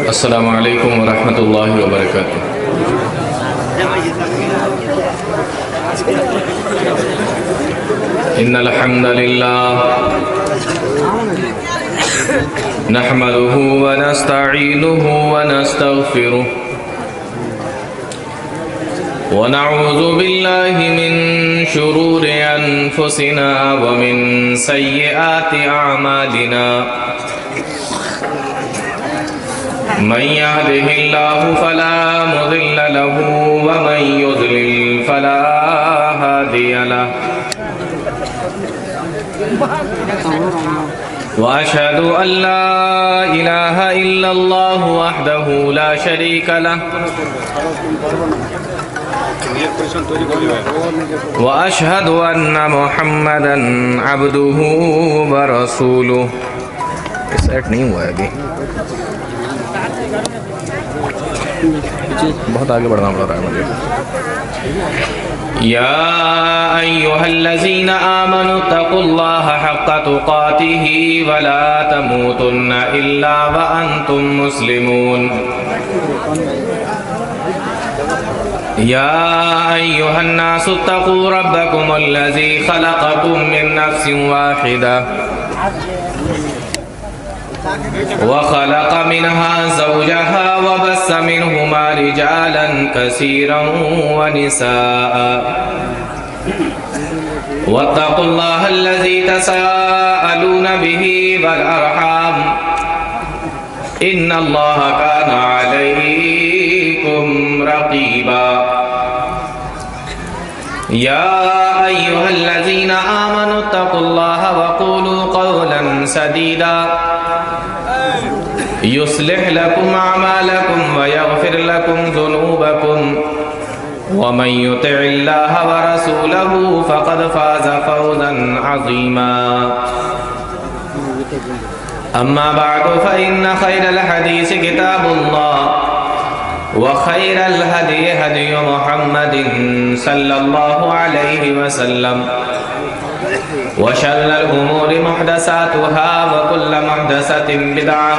السلام علیکم ورحمۃ اللہ وبرکاتہ۔ ان الحمد للہ نحمده ونستعینه ونستغفره ونعوذ باللہ من شرور انفسنا ومن سیئات اعمالنا من يهده الله فلا مضل له ومن يضلل فلا هادي له وأشهد أن لا إله إلا الله وحده لا شريك له وأشهد أن محمدا عبده ورسوله۔ سیٹ نہیں ہوا ہے ابھی، بہت آگے بڑھنا پڑ رہا ہے مجھے۔ یا ایھا الذین آمنوا اتقوا اللہ حق تقاتہ ولا تموتن الا وانتم مسلمون۔ یا ایھا الناس اتقوا ربکم الذی خلقکم من نفس واحدہ وخلق منها زوجها وبث منهما رجالا كثيرا ونساء واتقوا الله الذي تساءلون به والأرحام إن الله كان عليكم رقيبا۔ يا أيها الذين آمنوا اتقوا الله وقولوا قولا سديدا يصلح لكم أعمالكم ويغفر لكم ذنوبكم ومن يطع الله ورسوله فقد فاز فوزا عظيما۔ أما بعد فإن خير الحديث كتاب الله وخير الهدي هدي محمد صلى الله عليه وسلم وشر الأمور محدثاتها وكل محدثة بدعة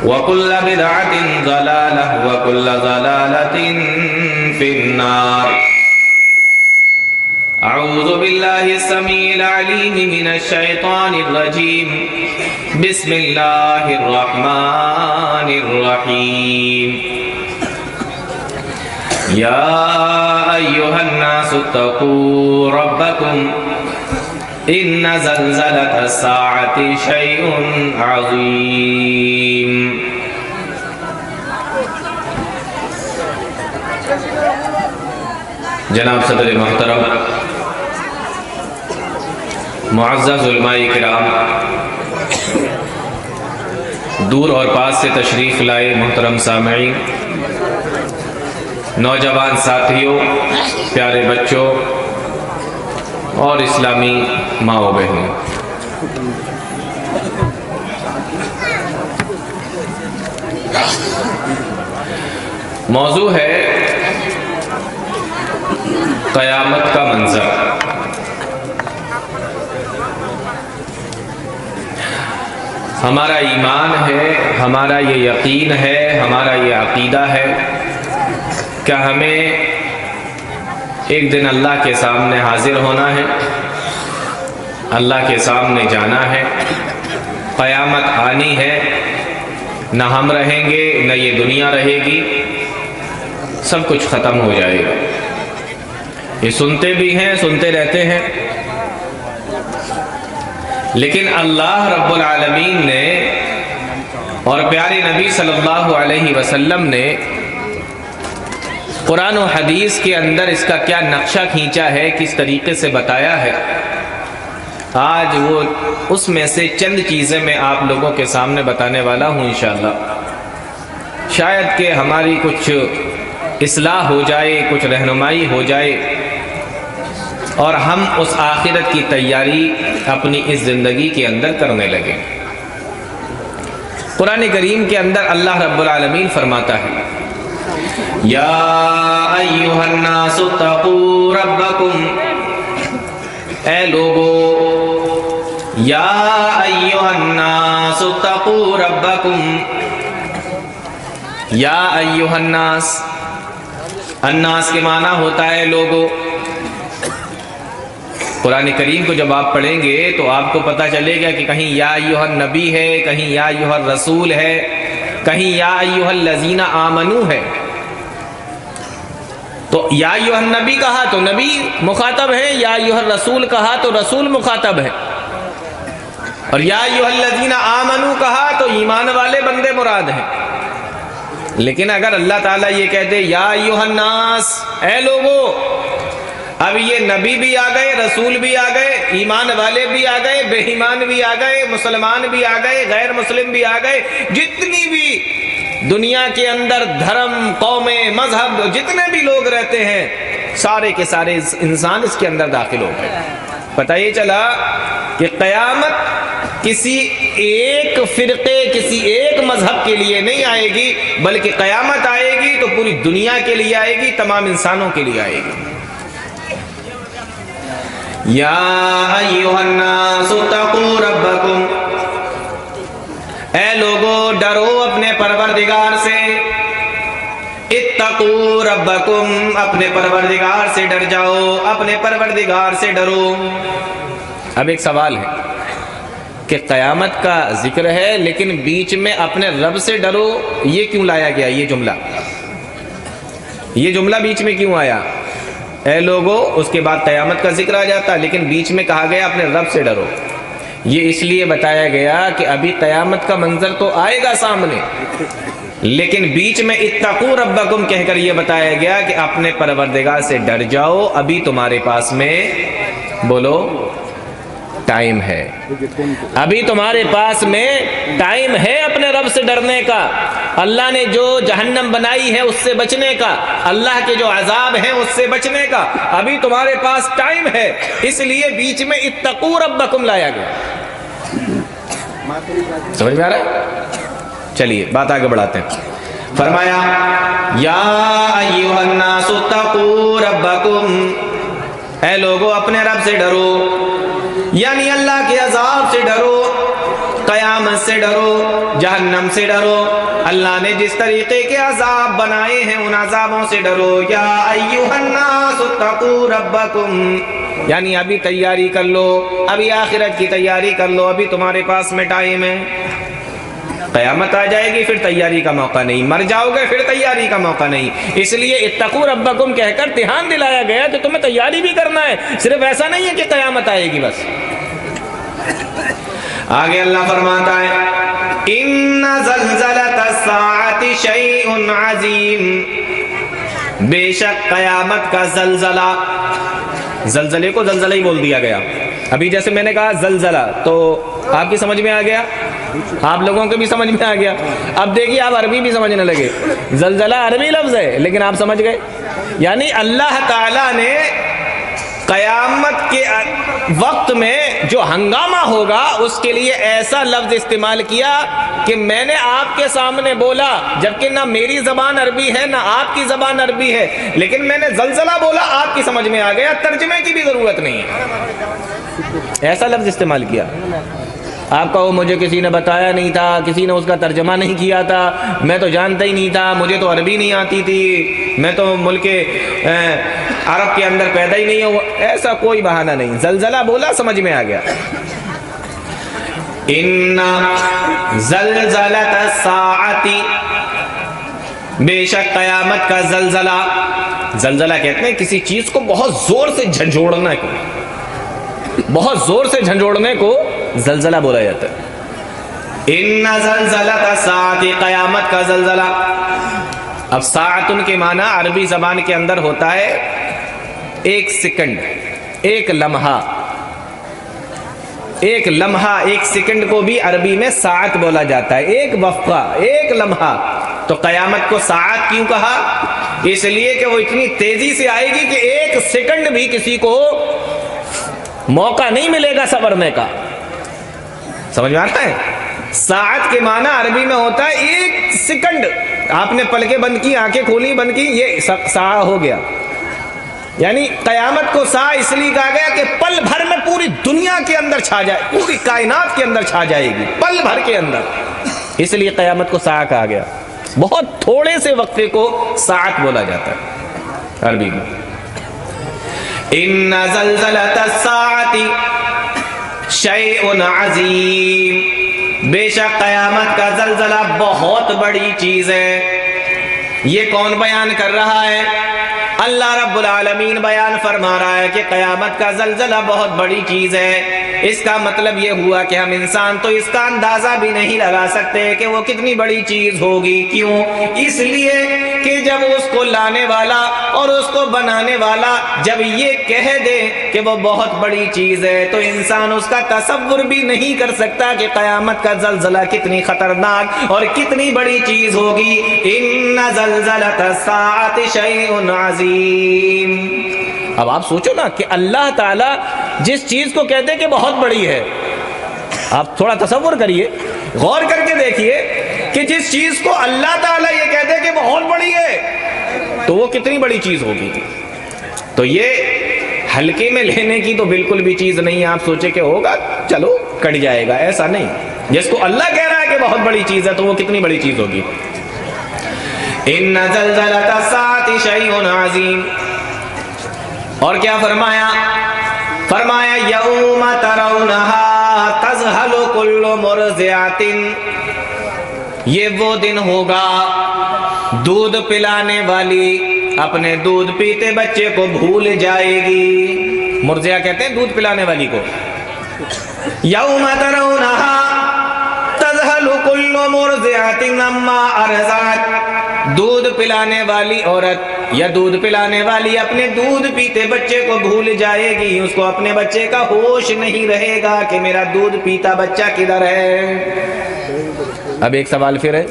وكل بدعة ضلالة وكل ضلالة في النار۔ أعوذ بالله السميع العليم من الشيطان الرجيم، بسم الله الرحمن الرحيم۔ يا أيها الناس اتقوا ربكم إن زلزلة الساعة شيء عظيم۔ جناب صدر محترم، معزز علماء کرام، دور اور پاس سے تشریف لائے محترم سامعین، نوجوان ساتھیوں، پیارے بچوں اور اسلامی ماں و بہنوں، موضوع ہے قیامت کا منظر۔ ہمارا ایمان ہے، ہمارا یہ یقین ہے، ہمارا یہ عقیدہ ہے کہ ہمیں ایک دن اللہ کے سامنے حاضر ہونا ہے، اللہ کے سامنے جانا ہے، قیامت آنی ہے، نہ ہم رہیں گے نہ یہ دنیا رہے گی، سب کچھ ختم ہو جائے گا۔ یہ سنتے بھی ہیں، سنتے رہتے ہیں، لیکن اللہ رب العالمین نے اور پیارے نبی صلی اللہ علیہ وسلم نے قرآن و حدیث کے اندر اس کا کیا نقشہ کھینچا ہے، کس طریقے سے بتایا ہے، آج وہ اس میں سے چند چیزیں میں آپ لوگوں کے سامنے بتانے والا ہوں انشاءاللہ۔ شاید کہ ہماری کچھ اصلاح ہو جائے، کچھ رہنمائی ہو جائے اور ہم اس آخرت کی تیاری اپنی اس زندگی کے اندر کرنے لگیں۔ قرآن کریم کے اندر اللہ رب العالمین فرماتا ہے، یا ایھا الناس اتقوا ربکم، اے لوگو، یا ایھا الناس اتقوا ربکم، یا ایھا الناس، الناس کے معنی ہوتا ہے لوگوں۔ قرآن کریم کو جب آپ پڑھیں گے تو آپ کو پتہ چلے گا کہ کہیں یا ایھا النبی ہے، کہیں یا ایھا الرسول ہے، کہیں یا ایھا الذین آمنوا ہے۔ تو یا ایھا النبی کہا تو نبی مخاطب ہے، یا ایھا الرسول کہا تو رسول مخاطب ہے، اور یا ایھا الذین آمنوا کہا تو ایمان والے بندے مراد ہیں۔ لیکن اگر اللہ تعالیٰ یہ کہتے یا ایھا الناس، اے لوگو، اب یہ نبی بھی آ گئے، رسول بھی آ گئے، ایمان والے بھی آ گئے، بے ایمان بھی آ گئے، مسلمان بھی آ گئے، غیر مسلم بھی آ گئے، جتنی بھی دنیا کے اندر دھرم، قومیں، مذہب، جتنے بھی لوگ رہتے ہیں، سارے کے سارے انسان اس کے اندر داخل ہو گئے۔ پتہ یہ چلا کہ قیامت کسی ایک فرقے، کسی ایک مذہب کے لیے نہیں آئے گی، بلکہ قیامت آئے گی تو پوری دنیا کے لیے آئے گی، تمام انسانوں کے لیے آئے گی۔ یا ایھا الناس اتقوا ربکم، اے لوگو ڈرو اپنے پروردگار سے، اتقوا ربکم، اپنے پروردگار سے ڈر جاؤ، اپنے پروردگار سے ڈرو۔ اب ایک سوال ہے کہ قیامت کا ذکر ہے لیکن بیچ میں اپنے رب سے ڈرو، یہ کیوں لایا گیا؟ یہ جملہ بیچ میں کیوں آیا؟ اے لوگو، اس کے بعد قیامت کا ذکر آ جاتا، لیکن بیچ میں کہا گیا اپنے رب سے ڈرو۔ یہ اس لیے بتایا گیا کہ ابھی قیامت کا منظر تو آئے گا سامنے، لیکن بیچ میں اتقوا ربکم کہہ کر یہ بتایا گیا کہ اپنے پروردگار سے ڈر جاؤ، ابھی تمہارے پاس میں بولو ٹائم ہے، ابھی تمہارے پاس میں ٹائم ہے اپنے رب سے ڈرنے کا، اللہ نے جو جہنم بنائی ہے اس سے بچنے کا، اللہ کے جو عذاب ہیں اس سے بچنے کا، ابھی تمہارے پاس ٹائم ہے، اس لیے بیچ میں اتقوا ربکم لایا گیا۔ سمجھ میں آ رہا ہے؟ چلیے بات آگے بڑھاتے ہیں۔ فرمایا یا ایھا الناس اتقوا ربکم، اے لوگو اپنے رب سے ڈرو، یعنی اللہ کے عذاب سے ڈرو، قیامت سے ڈرو، جہنم سے ڈرو، اللہ نے جس طریقے کے عذاب بنائے ہیں ان عذابوں سے ڈرو۔ یا ایھا الناس اتقوا ربکم، یعنی ابھی تیاری کر لو، ابھی آخرت کی تیاری کر لو، ابھی تمہارے پاس میں ٹائم ہے۔ قیامت آ جائے گی پھر تیاری کا موقع نہیں، مر جاؤ گے پھر تیاری کا موقع نہیں، اس لیے اتقوا ربکم کہہ کر دھیان دلایا گیا کہ تمہیں تیاری بھی کرنا ہے، صرف ایسا نہیں ہے کہ قیامت آئے گی بس۔ آگے اللہ فرماتا ہے ان زلزلۃ الساعۃ شیء عظیم، بے شک قیامت کا زلزلہ، زلزلے کو زلزلہ ہی بول دیا گیا۔ ابھی جیسے میں نے کہا زلزلہ تو آپ کی سمجھ میں آ گیا، آپ لوگوں کے بھی سمجھ میں آ گیا۔ اب دیکھیے آپ عربی بھی سمجھنے لگے، زلزلہ عربی لفظ ہے لیکن آپ سمجھ گئے، یعنی اللہ تعالیٰ نے قیامت کے وقت میں جو ہنگامہ ہوگا اس کے لیے ایسا لفظ استعمال کیا کہ میں نے آپ کے سامنے بولا، جبکہ نہ میری زبان عربی ہے نہ آپ کی زبان عربی ہے، لیکن میں نے زلزلہ بولا، آپ کی سمجھ میں آ گیا، ترجمے کی بھی ضرورت نہیں ہے، ایسا لفظ استعمال کیا۔ آپ کہو مجھے کسی نے بتایا نہیں تھا، کسی نے اس کا ترجمہ نہیں کیا تھا، میں تو جانتا ہی نہیں تھا، مجھے تو عربی نہیں آتی تھی، میں تو ملک عرب کے اندر پیدا ہی نہیں ہوا، ایسا کوئی بہانہ نہیں، زلزلہ بولا سمجھ میں آ گیا۔ ان زلزلۃ الساعۃ، بے شک قیامت کا زلزلہ، زلزلہ کہتے ہیں کسی چیز کو بہت زور سے جھنجھوڑنا کو، بہت زور سے جھنجھوڑنے کو زلزلہ بولا جاتا ہے۔ ان زلزلۃ الساعۃ، قیامت کا زلزلہ۔ اب ساعتن کے معنی عربی زبان کے اندر ہوتا ہے ایک سیکنڈ، ایک لمحہ، ایک لمحہ، ایک سیکنڈ کو بھی عربی میں ساعت بولا جاتا ہے، ایک وقفہ، ایک لمحہ۔ تو قیامت کو ساعت کیوں کہا؟ اس لیے کہ وہ اتنی تیزی سے آئے گی کہ ایک سیکنڈ بھی کسی کو موقع نہیں ملے گا سنورنے کا۔ سمجھ میں آتا ہے؟ ساعت کے معنی عربی میں ہوتا ہے ایک سیکنڈ، آپ نے پلکیں بند کی، آنکھیں کھولی بند کی، یہ ساعت ہو گیا۔ یعنی قیامت کو ساعت اس لیے کہا گیا کہ پل بھر میں پوری دنیا کے اندر چھا جائے، پوری کائنات کے اندر چھا جائے گی، پل بھر کے اندر، اس لیے قیامت کو ساعت کہا گیا۔ بہت تھوڑے سے وقفے کو ساعت بولا جاتا ہے عربی میں. ان زلزلۃ الساعۃ شیء عظیم، بے شک قیامت کا زلزلہ بہت بڑی چیز ہے. یہ کون بیان کر رہا ہے؟ اللہ رب العالمین بیان فرما رہا ہے کہ قیامت کا زلزلہ بہت بڑی چیز ہے. اس کا مطلب یہ ہوا کہ ہم انسان تو اس کا اندازہ بھی نہیں لگا سکتے کہ وہ کتنی بڑی چیز ہوگی. کیوں؟ اس لیے کہ جب اس کو لانے والا اور اس کو بنانے والا جب یہ کہہ دے کہ وہ بہت بڑی چیز ہے تو انسان اس کا تصور بھی نہیں کر سکتا کہ قیامت کا زلزلہ کتنی خطرناک اور کتنی بڑی چیز ہوگی. ان زلزلۃ الساعۃ شیء عظیم. اب آپ سوچو نا کہ اللہ تعالیٰ جس چیز کو کہتے ہیں کہ بہت بڑی ہے، آپ تھوڑا تصور کریے، غور کر کے دیکھیے کہ جس چیز کو اللہ تعالیٰ یہ کہتے ہیں کہ بہت بڑی ہے تو وہ کتنی بڑی چیز ہوگی. تو یہ ہلکے میں لینے کی تو بالکل بھی چیز نہیں ہے. آپ سوچے کہ ہوگا چلو کٹ جائے گا، ایسا نہیں. جس کو اللہ کہہ رہا ہے کہ بہت بڑی چیز ہے تو وہ کتنی بڑی چیز ہوگی. ان زلزلۃ الساعۃ شیء عظیم. اور کیا فرمایا؟ فرمایا یوم ترونہا تذہل کل مرضعۃ. یہ وہ دن ہوگا دودھ پلانے والی اپنے دودھ پیتے بچے کو بھول جائے گی. مرضعہ کہتے ہیں دودھ پلانے والی کو. یوم ترونہا تذہل کل مرضعۃ عما ارضعت. دودھ پلانے والی عورت یا دودھ پلانے والی اپنے دودھ پیتے بچے کو بھول جائے گی. اس کو اپنے بچے کا ہوش نہیں رہے گا کہ میرا دودھ پیتا بچہ کدھر ہے. اب ایک سوال پھر ہے،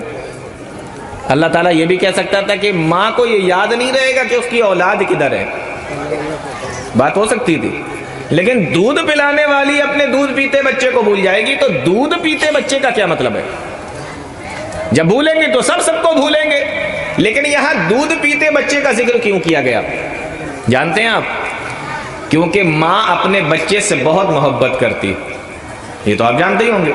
اللہ تعالیٰ یہ بھی کہہ سکتا تھا کہ ماں کو یہ یاد نہیں رہے گا کہ اس کی اولاد کدھر ہے. بات ہو سکتی تھی. لیکن دودھ پلانے والی اپنے دودھ پیتے بچے کو بھول جائے گی تو دودھ پیتے بچے کا کیا مطلب ہے؟ جب بھولیں گے تو سب کو بھولیں گے. لیکن یہاں دودھ پیتے بچے کا ذکر کیوں کیا گیا جانتے ہیں آپ؟ کیونکہ ماں اپنے بچے سے بہت محبت کرتی. یہ تو آپ جانتے ہی ہوں گے.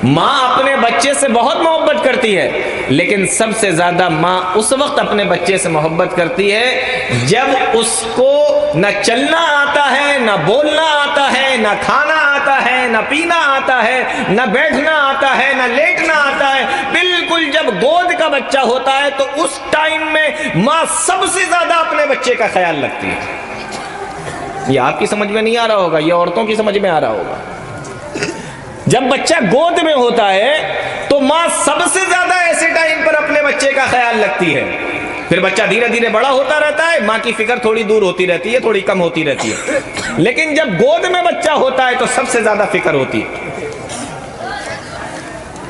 ماں اپنے بچے سے بہت محبت کرتی ہے، لیکن سب سے زیادہ ماں اس وقت اپنے بچے سے محبت کرتی ہے جب اس کو نہ چلنا آتا ہے، نہ بولنا آتا ہے، نہ کھانا آتا ہے، نہ پینا آتا ہے، نہ بیٹھنا آتا ہے، نہ لیٹنا آتا ہے. بالکل جب گود کا بچہ ہوتا ہے تو اس ٹائم میں ماں سب سے زیادہ اپنے بچے کا خیال رکھتی ہے. یہ آپ کی سمجھ میں نہیں آ رہا ہوگا، یہ عورتوں کی سمجھ میں آ رہا ہوگا. جب بچہ گود میں ہوتا ہے تو ماں سب سے زیادہ ایسے ٹائم پر اپنے بچے کا خیال رکھتی ہے. پھر بچہ دھیرے دھیرے بڑا ہوتا رہتا ہے، ماں کی فکر تھوڑی دور ہوتی رہتی ہے، تھوڑی کم ہوتی رہتی ہے. لیکن جب گود میں بچہ ہوتا ہے تو سب سے زیادہ فکر ہوتی ہے.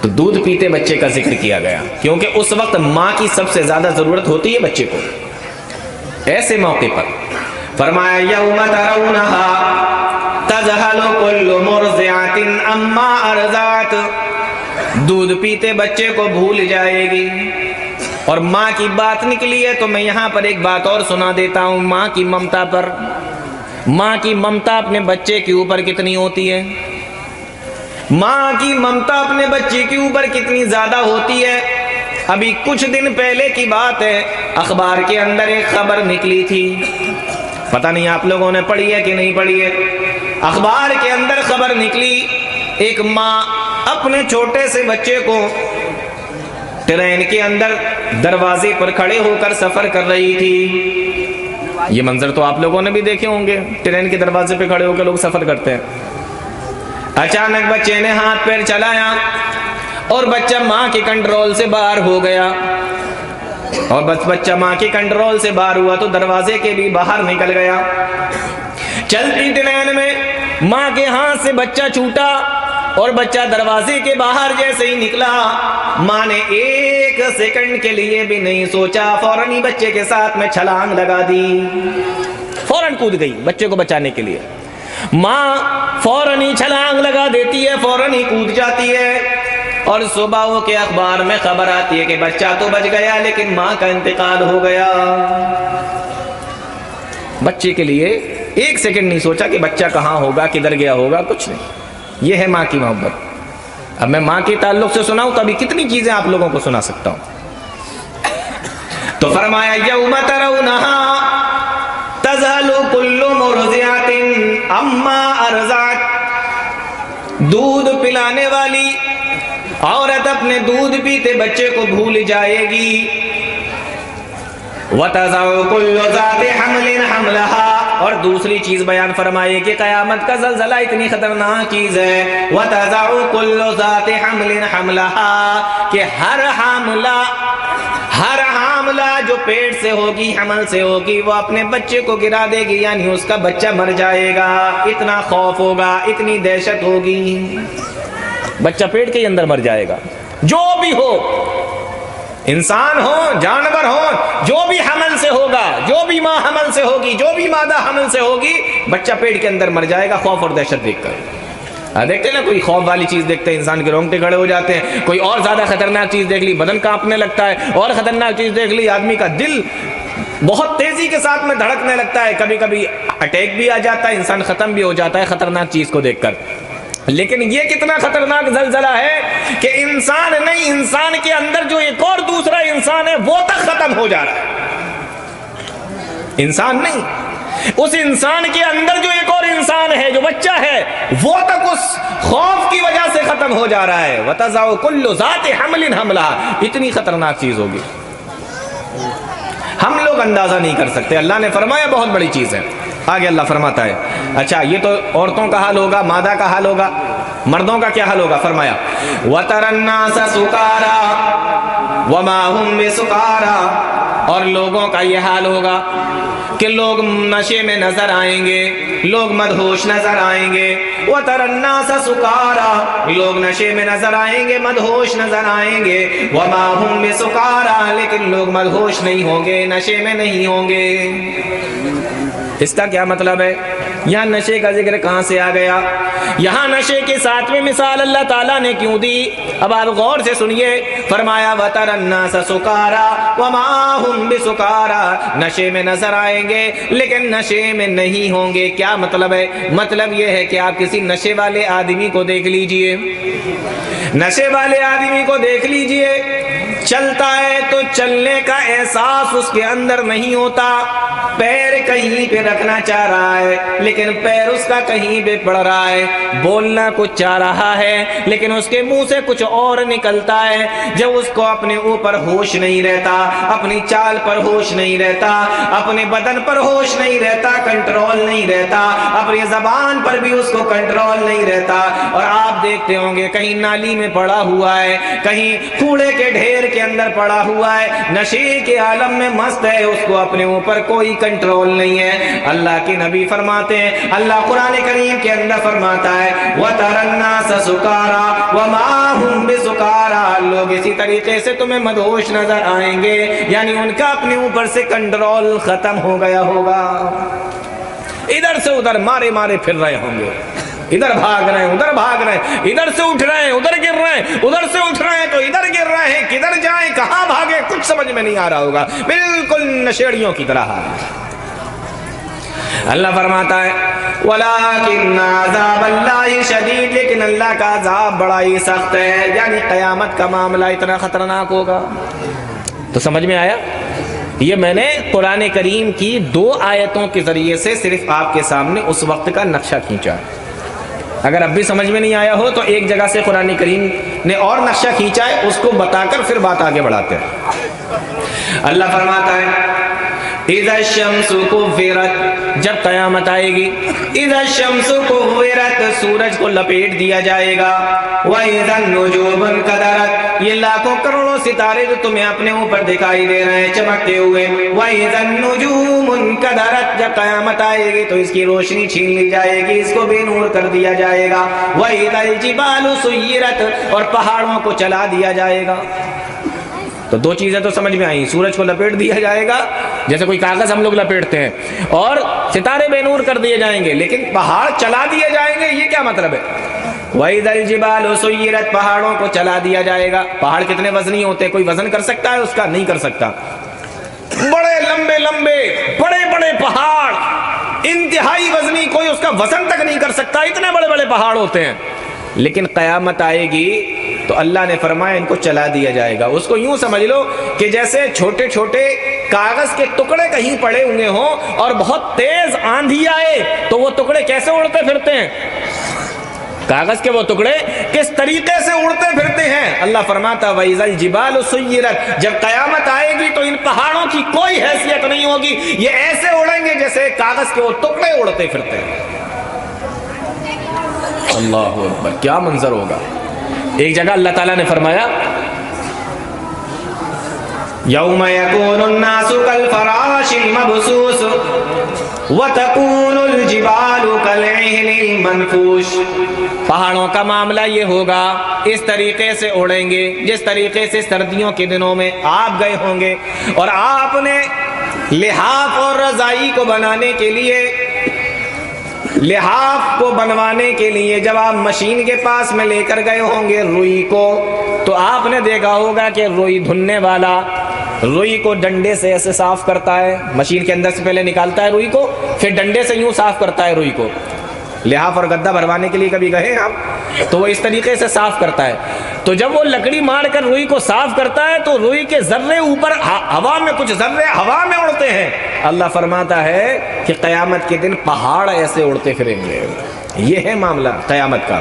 تو دودھ پیتے بچے کا ذکر کیا گیا کیونکہ اس وقت ماں کی سب سے زیادہ ضرورت ہوتی ہے بچے کو. ایسے موقع پر فرمایا یوم ترونہا تذہل کل مرضعۃ عما ارضعت. دودھ پیتے بچے کو بھول جائے گی. اور ماں کی بات نکلی ہے تو میں یہاں پر ایک بات اور سنا دیتا ہوں ماں کی ممتا پر. ماں کی ممتا اپنے بچے کے اوپر کتنی ہوتی ہے؟ ماں کی ممتا اپنے بچے کے اوپر کتنی زیادہ ہوتی ہے؟ ابھی کچھ دن پہلے کی بات ہے، اخبار کے اندر ایک خبر نکلی تھی. پتہ نہیں آپ لوگوں نے پڑھی ہے کہ نہیں پڑھی ہے. اخبار کے اندر خبر نکلی، ایک ماں اپنے چھوٹے سے بچے کو ٹرین کے اندر دروازے پر کھڑے ہو کر سفر کر رہی تھی. یہ منظر تو آپ لوگوں نے بھی دیکھے ہوں گے، ٹرین کے دروازے پہ کھڑے ہو کے لوگ سفر کرتے ہیں. اچانک بچے نے ہاتھ پیر چلایا اور بچہ ماں کے کنٹرول سے باہر ہو گیا. اور بس بچہ ماں کے کنٹرول سے باہر ہوا تو دروازے کے بھی باہر نکل گیا. چلتی ٹرین میں ماں کے ہاتھ سے بچہ چھوٹا اور بچہ دروازے کے باہر جیسے ہی نکلا، ماں نے ایک سیکنڈ کے لیے بھی نہیں سوچا، فوراً ہی بچے کے ساتھ میں چھلانگ لگا دی. فوراً کود گئی بچے کو بچانے کے لیے. ماں فوراً ہی چھلانگ لگا دیتی ہے، فوراً ہی کود جاتی ہے. اور صبح کے اخبار میں خبر آتی ہے کہ بچہ تو بچ گیا لیکن ماں کا انتقال ہو گیا. بچے کے لیے ایک سیکنڈ نہیں سوچا کہ بچہ کہاں ہوگا، کدھر گیا ہوگا، کچھ نہیں. یہ ہے ماں کی محبت. اب میں ماں کے تعلق سے سناؤں تو ابھی کتنی چیزیں آپ لوگوں کو سنا سکتا ہوں. تو فرمایا یوم ترونہا تذہل کل مرضعۃ عما ارضعت، دودھ پلانے والی عورت اپنے دودھ پیتے بچے کو بھول جائے گی، وَتَضَعُ كُلُّ ذَاتِ حَمْلٍ حَمْلَهَا، اور دوسری چیز بیان فرمائے کہ قیامت کا زلزلہ اتنی خطرناک چیز ہے، وَتَضَعُ كُلُّ ذَاتِ حَمْلٍ حَمْلَهَا، کہ ہر حاملہ جو پیٹ سے ہوگی، حمل سے ہوگی، وہ اپنے بچے کو گرا دے گی، یعنی اس کا بچہ مر جائے گا، اتنا خوف ہوگا، اتنی دہشت ہوگی، بچہ پیٹ کے اندر مر جائے گا۔ جو بھی ہو، انسان ہو، جانور ہو، جو بھی حمل سے ہوگا، جو بھی ماں حمل سے ہوگی، جو بھی مادہ حمل سے ہوگی، بچہ پیٹ کے اندر مر جائے گا خوف اور دہشت دیکھ کر۔ دیکھتے ہیں نا، کوئی خوف والی چیز دیکھتے ہیں انسان کے رونگٹے کھڑے ہو جاتے ہیں، کوئی اور زیادہ خطرناک چیز دیکھ لی بدن کانپنے لگتا ہے، اور خطرناک چیز دیکھ لی آدمی کا دل بہت تیزی کے ساتھ میں دھڑکنے لگتا ہے، کبھی کبھی اٹیک بھی آ جاتا ہے، انسان ختم بھی ہو جاتا ہے خطرناک چیز کو دیکھ کر۔ لیکن یہ کتنا خطرناک زلزلہ ہے کہ انسان نہیں، انسان کے اندر جو ایک اور دوسرا انسان ہے وہ تک ختم ہو جا رہا ہے، انسان نہیں، اس انسان کے اندر جو ایک اور انسان ہے، جو بچہ ہے، وہ تک اس خوف کی وجہ سے ختم ہو جا رہا ہے۔ وَتَضَعُ كُلُّ ذَاتِ حَمْلٍ حَمْلَهَا، اتنی خطرناک چیز ہوگی، ہم لوگ اندازہ نہیں کر سکتے۔ اللہ نے فرمایا بہت بڑی چیز ہے۔ آگے اللہ فرماتا ہے، اچھا یہ تو عورتوں کا حال ہوگا، مادہ کا حال ہوگا، مردوں کا کیا حال ہوگا؟ فرمایا وَتَرَى النَّاسَ سُكَارَى وَمَا هُمْ بِسُكَارَى، اور لوگوں کا یہ حال ہوگا کہ لوگ نشے میں نظر آئیں گے، لوگ مدہوش نظر آئیں گے۔ وَتَرَى النَّاسَ سُكَارَى، لوگ نشے میں نظر آئیں گے، مدہوش نظر آئیں گے۔ وَمَا هُمْ بِسُكَارَى، لیکن لوگ مدہوش نہیں ہوں گے، نشے میں نہیں ہوں گے۔ اس کا کیا مطلب ہے؟ یہاں نشے کا ذکر کہاں سے آ گیا؟ یہاں نشے کے ساتھ میں مثال اللہ تعالیٰ نے کیوں دی؟ اب آپ غور سے سنیے، فرمایا وَتَرَى النَّاسَ سُكَارَى وَمَا هُمْ بِسُكَارَى، نشے میں نظر آئیں گے لیکن نشے میں نہیں ہوں گے۔ کیا مطلب ہے؟ مطلب یہ ہے کہ آپ کسی نشے والے آدمی کو دیکھ لیجئے، نشے والے آدمی کو دیکھ لیجئے، چلتا ہے تو چلنے کا احساس اس کے اندر نہیں ہوتا، پیر کہیں پہ رکھنا چاہ رہا ہے لیکن پیر اس کا کہیں پہ پڑ رہا ہے، بولنا کچھ چاہ رہا ہے لیکن اس کے منہ سے کچھ اور نکلتا ہے۔ جب اس کو اپنے اوپر ہوش نہیں رہتا، اپنی چال پر ہوش نہیں رہتا، اپنے بدن پر ہوش نہیں رہتا، کنٹرول نہیں رہتا، اپنی زبان پر بھی اس کو کنٹرول نہیں رہتا، اور آپ دیکھتے ہوں گے کہیں نالی میں پڑا ہوا ہے، کہیں کوڑے کے ڈھیر کے اندر پڑا ہوا ہے، نشے کے عالم میں مست ہے، اس کو اپنے اوپر کوئی کنٹرول نہیں ہے۔ اللہ کے نبی فرماتے ہیں، اللہ قرآن کریم کے اندر فرماتا ہے وَتَرَى النَّاسَ سُكَارَى وَمَا هُمْ بِسُكَارَى، لوگ اسی طریقے سے تمہیں مدہوش نظر آئیں گے، یعنی ان کا اپنے اوپر سے کنٹرول ختم ہو گیا ہوگا، ادھر سے ادھر مارے مارے پھر رہے ہوں گے، ادھر بھاگ رہے ہیں ادھر بھاگ رہے ہیں، ادھر سے اٹھ رہے ہیں ادھر گر رہے ہیں، ادھر سے اٹھ رہے ہیں تو ادھر گر رہے ہیں، کدھر جائیں کہاں بھاگیں کچھ سمجھ میں نہیں آ رہا ہوگا، بالکل نشیڑیوں کی طرح۔ اللہ فرماتا ہے وَلَٰكِنَّ عَذَابَ اللَّهِ شَدِيدٌ، لیکن اللہ کا عذاب بڑا ہی سخت ہے، یعنی قیامت کا معاملہ اتنا خطرناک ہوگا۔ تو سمجھ میں آیا؟ یہ میں نے قرآن کریم کی 2 آیتوں کے ذریعے سے صرف آپ کے سامنے اس وقت کا نقشہ کھینچا۔ اگر اب بھی سمجھ میں نہیں آیا ہو تو ایک جگہ سے قرآن کریم نے اور نقشہ کھینچا ہے، اس کو بتا کر پھر بات آگے بڑھاتے ہیں۔ اللہ فرماتا ہے اِذَا الشَّمْسُ كُوِّرَتْ، جب قیامت آئے گی، اِذَا الشَّمْسُ كُوِّرَتْ، سورج کو لپیٹ دیا جائے گا، وَإِذَا النُّجُومُ انْكَدَرَتْ، یہ لاکھوں کروڑوں ستارے جو تمہیں اپنے اوپر دکھائی دے رہے ہیں چمکتے ہوئے، وَإِذَا النُّجُومُ انْكَدَرَتْ، جب قیامت آئے گی تو اس کی روشنی چھین لی جائے گی، اس کو بے نور کر دیا جائے گا، وَإِذَا الْجِبَالُ سُيِّرَتْ، اور پہاڑوں کو چلا دیا جائے گا۔ تو 2 چیزیں تو سمجھ میں آئیں، سورج کو لپیٹ دیا جائے گا جیسے کوئی کاغذ ہم لوگ لپیٹتے ہیں، اور ستارے بے نور کر دیے جائیں گے، لیکن پہاڑ چلا دیے جائیں گے، یہ کیا مطلب ہے؟ وَإِذَا الْجِبَالُ سُيِّرَتْ، پہاڑوں کو چلا دیا جائے گا۔ پہاڑ کتنے وزنی ہوتے ہیں؟ کوئی وزن کر سکتا ہے اس کا؟ نہیں کر سکتا۔ بڑے لمبے لمبے بڑے بڑے پہاڑ، انتہائی وزنی، کوئی اس کا وزن تک نہیں کر سکتا، اتنے بڑے بڑے پہاڑ ہوتے ہیں۔ لیکن قیامت آئے گی تو اللہ نے فرمایا ان کو چلا دیا جائے گا۔ اس کو یوں سمجھ لو کہ جیسے چھوٹے چھوٹے کاغذ کے ٹکڑے کہیں پڑے ہوئے ہوں اور بہت تیز آندھی آئے تو وہ ٹکڑے کیسے اڑتے پھرتے ہیں؟ کاغذ کے وہ ٹکڑے کس طریقے سے اڑتے پھرتے ہیں؟ اللہ فرماتا وَإِذَا الْجِبَالُ سُيِّرَتْ، جب قیامت آئے گی تو ان پہاڑوں کی کوئی حیثیت نہیں ہوگی، یہ ایسے اڑیں گے جیسے کاغذ کے وہ ٹکڑے اڑتے پھرتے ہیں۔ اللہ اکبر، کیا منظر ہوگا۔ ایک جگہ اللہ تعالیٰ نے فرمایا یوم یکون الناس کالفراش المبثوث وتکون الجبال کالعہن المنفوش، پہاڑوں کا معاملہ یہ ہوگا، اس طریقے سے اڑیں گے جس طریقے سے سردیوں کے دنوں میں آپ گئے ہوں گے اور آپ نے لحاف اور رضائی کو بنانے کے لیے، لحاف کو بنوانے کے لیے جب آپ مشین کے پاس میں لے کر گئے ہوں گے روئی کو، تو آپ نے دیکھا ہوگا کہ روئی دھننے والا روئی کو ڈنڈے سے ایسے صاف کرتا ہے، مشین کے اندر سے پہلے نکالتا ہے روئی کو، پھر ڈنڈے سے یوں صاف کرتا ہے روئی کو۔ لحاف اور گدا بھروانے کے لیے کبھی گئے آپ تو وہ اس طریقے سے صاف کرتا ہے۔ تو جب وہ لکڑی مار کر روئی کو صاف کرتا ہے تو روئی کے ذرے اوپر ہوا میں، کچھ ذرے ہوا میں اڑتے ہیں۔ اللہ فرماتا ہے کہ قیامت کے دن پہاڑ ایسے اڑتے پھریں گے۔ یہ ہے معاملہ قیامت کا۔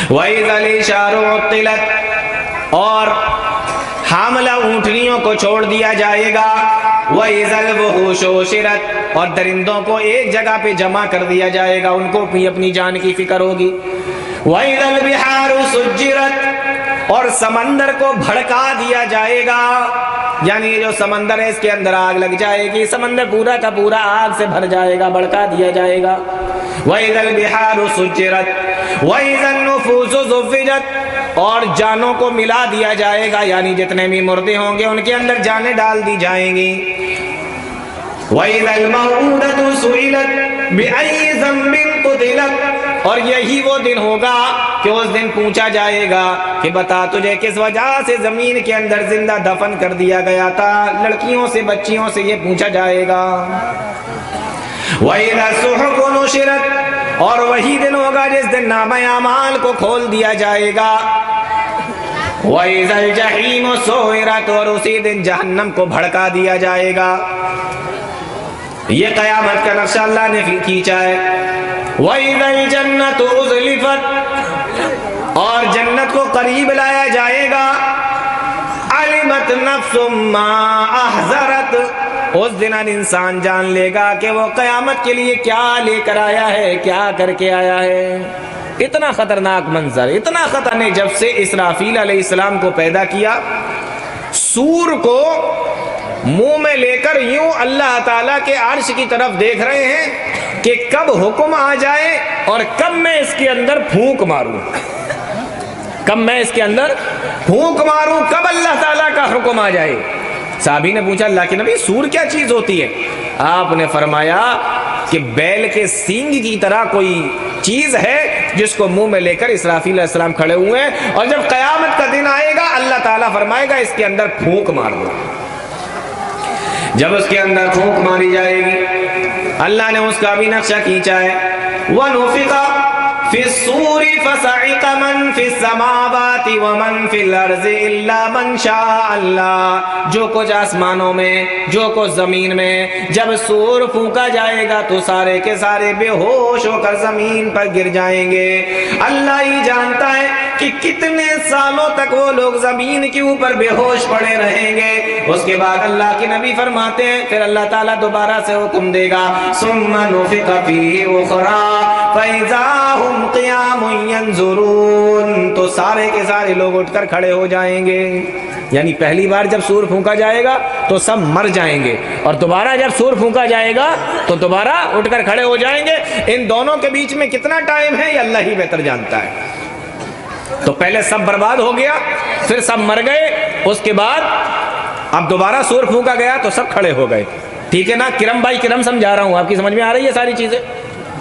وَإِذَا الْعِشَارُ عُطِّلَتْ، اور حاملہ اونٹنیوں کو چھوڑ دیا جائے گا۔ وَإِذَا الْوُحُوشُ حُشِرَتْ، اور درندوں کو ایک جگہ پہ جمع کر دیا جائے گا، ان کو بھی اپنی جان کی فکر ہوگی۔ وَإِذَا الْبِحَارُ سُجِّرَتْ، اور سمندر کو بھڑکا دیا جائے گا، یعنی جو سمندر ہے اس کے اندر آگ لگ جائے گی، سمندر پورا کا پورا آگ سے بھر جائے گا، بھڑکا دیا جائے گا۔ وَإِذَا الْبِحَارُ سُجِّرَتْ وَإِذَا النُّفُوسُ زُوِّجَتْ، اور جانوں کو ملا دیا جائے گا، یعنی جتنے بھی مردے ہوں گے ان کے اندر جانیں ڈال دی جائیں گی۔ وَإِذَا الْمَوْءُودَةُ سُئِلَتْ بِأَيِّ ذَنبٍ قُتِلَتْ، اور یہی وہ دن ہوگا کہ اس دن پوچھا جائے گا کہ بتا تجھے کس وجہ سے زمین کے اندر زندہ دفن کر دیا گیا تھا، لڑکیوں سے بچیوں سے یہ پوچھا جائے گا۔ وَإِذَا الصُّحُفُ نُشِرَتْ، اور وہی دن ہوگا جس دن نامہ اعمال کو کھول دیا جائے گا۔ وَإِذَا الْجَحِيمُ سُعِرَتْ، اور اسی دن جہنم کو بھڑکا دیا جائے گا۔ یہ قیامت کا نقشہ اللہ نے کھینچا ہے۔ وَإِذَا الْجَنَّةُ أُزْلِفَتْ، اور جنت کو قریب لایا جائے گا۔ عَلِمَتْ نَفْسٌ مَّا أَحْضَرَتْ، اس دن انسان جان لے گا کہ وہ قیامت کے لیے کیا لے کر آیا ہے، کیا کر کے آیا ہے۔ اتنا خطرناک منظر، اتنا خطرناک۔ جب سے اسرافیل علیہ السلام کو پیدا کیا، سور کو منہ میں لے کر یوں اللہ تعالیٰ کے عرش کی طرف دیکھ رہے ہیں کہ کب حکم آ جائے اور کب میں اس کے اندر پھونک ماروں، کب میں اس کے اندر پھونک ماروں، کب اللہ تعالیٰ کا حکم آ جائے۔ صحابی نے پوچھا اللہ کے نبی سور کیا چیز ہوتی ہے؟ آپ نے فرمایا کہ بیل کے سینگ کی طرح کوئی چیز ہے جس کو منہ میں لے کر اسرافیل علیہ السلام کھڑے ہوئے ہیں، اور جب قیامت کا دن آئے گا اللہ تعالیٰ فرمائے گا اس کے اندر پھونک مار دو۔ جب اس کے اندر پھونک ماری جائے گی، اللہ نے اس کا بھی نقشہ کھینچا ہے۔ وَنُفِخَ فِي الصُّورِ فَصَعِقَ مَن فِي السَّمَاوَاتِ وَمَن فِي الْأَرْضِ إِلَّا مَن شَاءَ اللَّهُ، جو کچھ آسمانوں میں جو کچھ زمین میں، جب سور پھونکا جائے گا تو سارے کے سارے بے ہوش ہو کر زمین پر گر جائیں گے۔ اللہ ہی جانتا ہے کہ کتنے سالوں تک وہ لوگ زمین کے اوپر بے ہوش پڑے رہیں گے۔ اس کے بعد اللہ کے نبی فرماتے ہیں پھر اللہ تعالیٰ دوبارہ سے حکم دے گا ثُمَّ نُفِخَ فِيهِ أُخْرَىٰ فَإِذَا هُمْ قِيَامٌ يَنظُرُونَ، تو سارے کے سارے لوگ اٹھ کر کھڑے ہو جائیں گے۔ یعنی پہلی بار جب سور پھونکا جائے گا تو سب مر جائیں گے، اور دوبارہ جب سور پھونکا جائے گا تو دوبارہ اٹھ کر کھڑے ہو جائیں گے۔ ان دونوں کے بیچ میں کتنا ٹائم ہے یہ اللہ ہی بہتر جانتا ہے۔ تو پہلے سب برباد ہو گیا، پھر سب مر گئے، اس کے بعد اب دوبارہ سور پھونکا گیا تو سب کھڑے ہو گئے۔ ٹھیک ہے نا؟ کرم بائی کرم سمجھا رہا ہوں، آپ کی سمجھ میں آ رہی ہے ساری چیزیں؟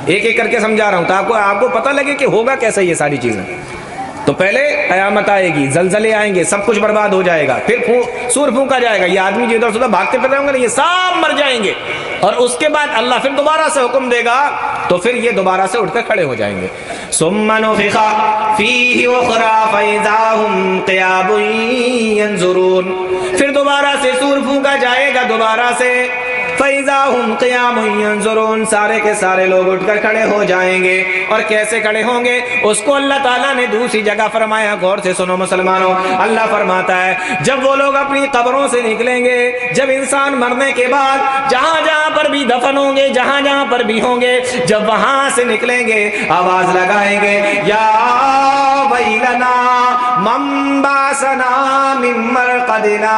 ایک ایک کر کے سمجھا رہا ہوں تاکہ آپ کو پتہ لگے کہ ہوگا کیسے یہ ساری چیزیں۔ تو پہلے قیامت آئے گی، زلزلے آئیں گے، سب کچھ برباد ہو جائے گا، پھر سور پھونکا جائے گا، یہ آدمی جو ادھر سے ادھر بھاگتے پھر رہے ہوں گے نا یہ سب مر جائیں گے، اور اس کے بعد اللہ پھر دوبارہ سے حکم دے گا تو پھر یہ دوبارہ سے اٹھ کر کھڑے ہو جائیں گے۔ ثم نفخ فیہ اخری فاذا ہم قیام ینظرون، پھر دوبارہ سے سور پھونکا جائے گا دوبارہ سے، فَإِذَا هُمْ قِيَامٌ يَنظُرُونَ، سارے کے سارے لوگ اٹھ کر کھڑے ہو جائیں گے۔ اور کیسے کھڑے ہوں گے اس کو اللہ تعالیٰ نے دوسری جگہ فرمایا، غور سے سنو مسلمانوں۔ اللہ فرماتا ہے جب وہ لوگ اپنی قبروں سے نکلیں گے، جب انسان مرنے کے بعد جہاں جہاں پر بھی دفن ہوں گے، جہاں جہاں پر بھی ہوں گے، جب وہاں سے نکلیں گے آواز لگائیں گے، یا ویلنا من بعثنا من مرقدنا،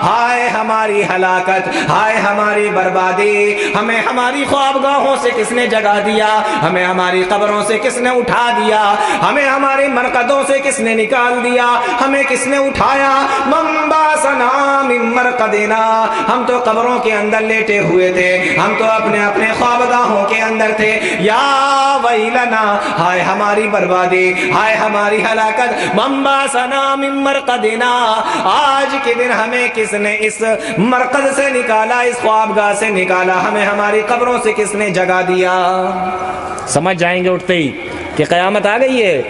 ہائے ہماری ہلاکت، ہائے ہماری بربادی، ہمیں ہماری خوابگاہوں سے کس نے جگا دیا، ہمیں ہماری قبروں سے کس نے اٹھا دیا، ہمیں ہمارے مرقدوں سے کس نے نکال دیا، ہمیں کس نے اٹھایا، من بعثنا من مرقدنا، ہم تو قبروں کے اندر لیٹے ہوئے تھے، ہم تو اپنے اپنے خوابگاہوں کے اندر تھے، یا ویلنا، ہائے ہماری بربادی، ہائے ہماری ہلاکت، من بعثنا من مرقدنا، آج کے دن ہمیں کس نے اس مرقد سے نکالا، اس خوابگاہ سے نکالا، ہمیں ہماری قبروں سے کس نے جگا دیا۔ سمجھ جائیں گے اٹھتے ہی کہ قیامت آ گئی ہے،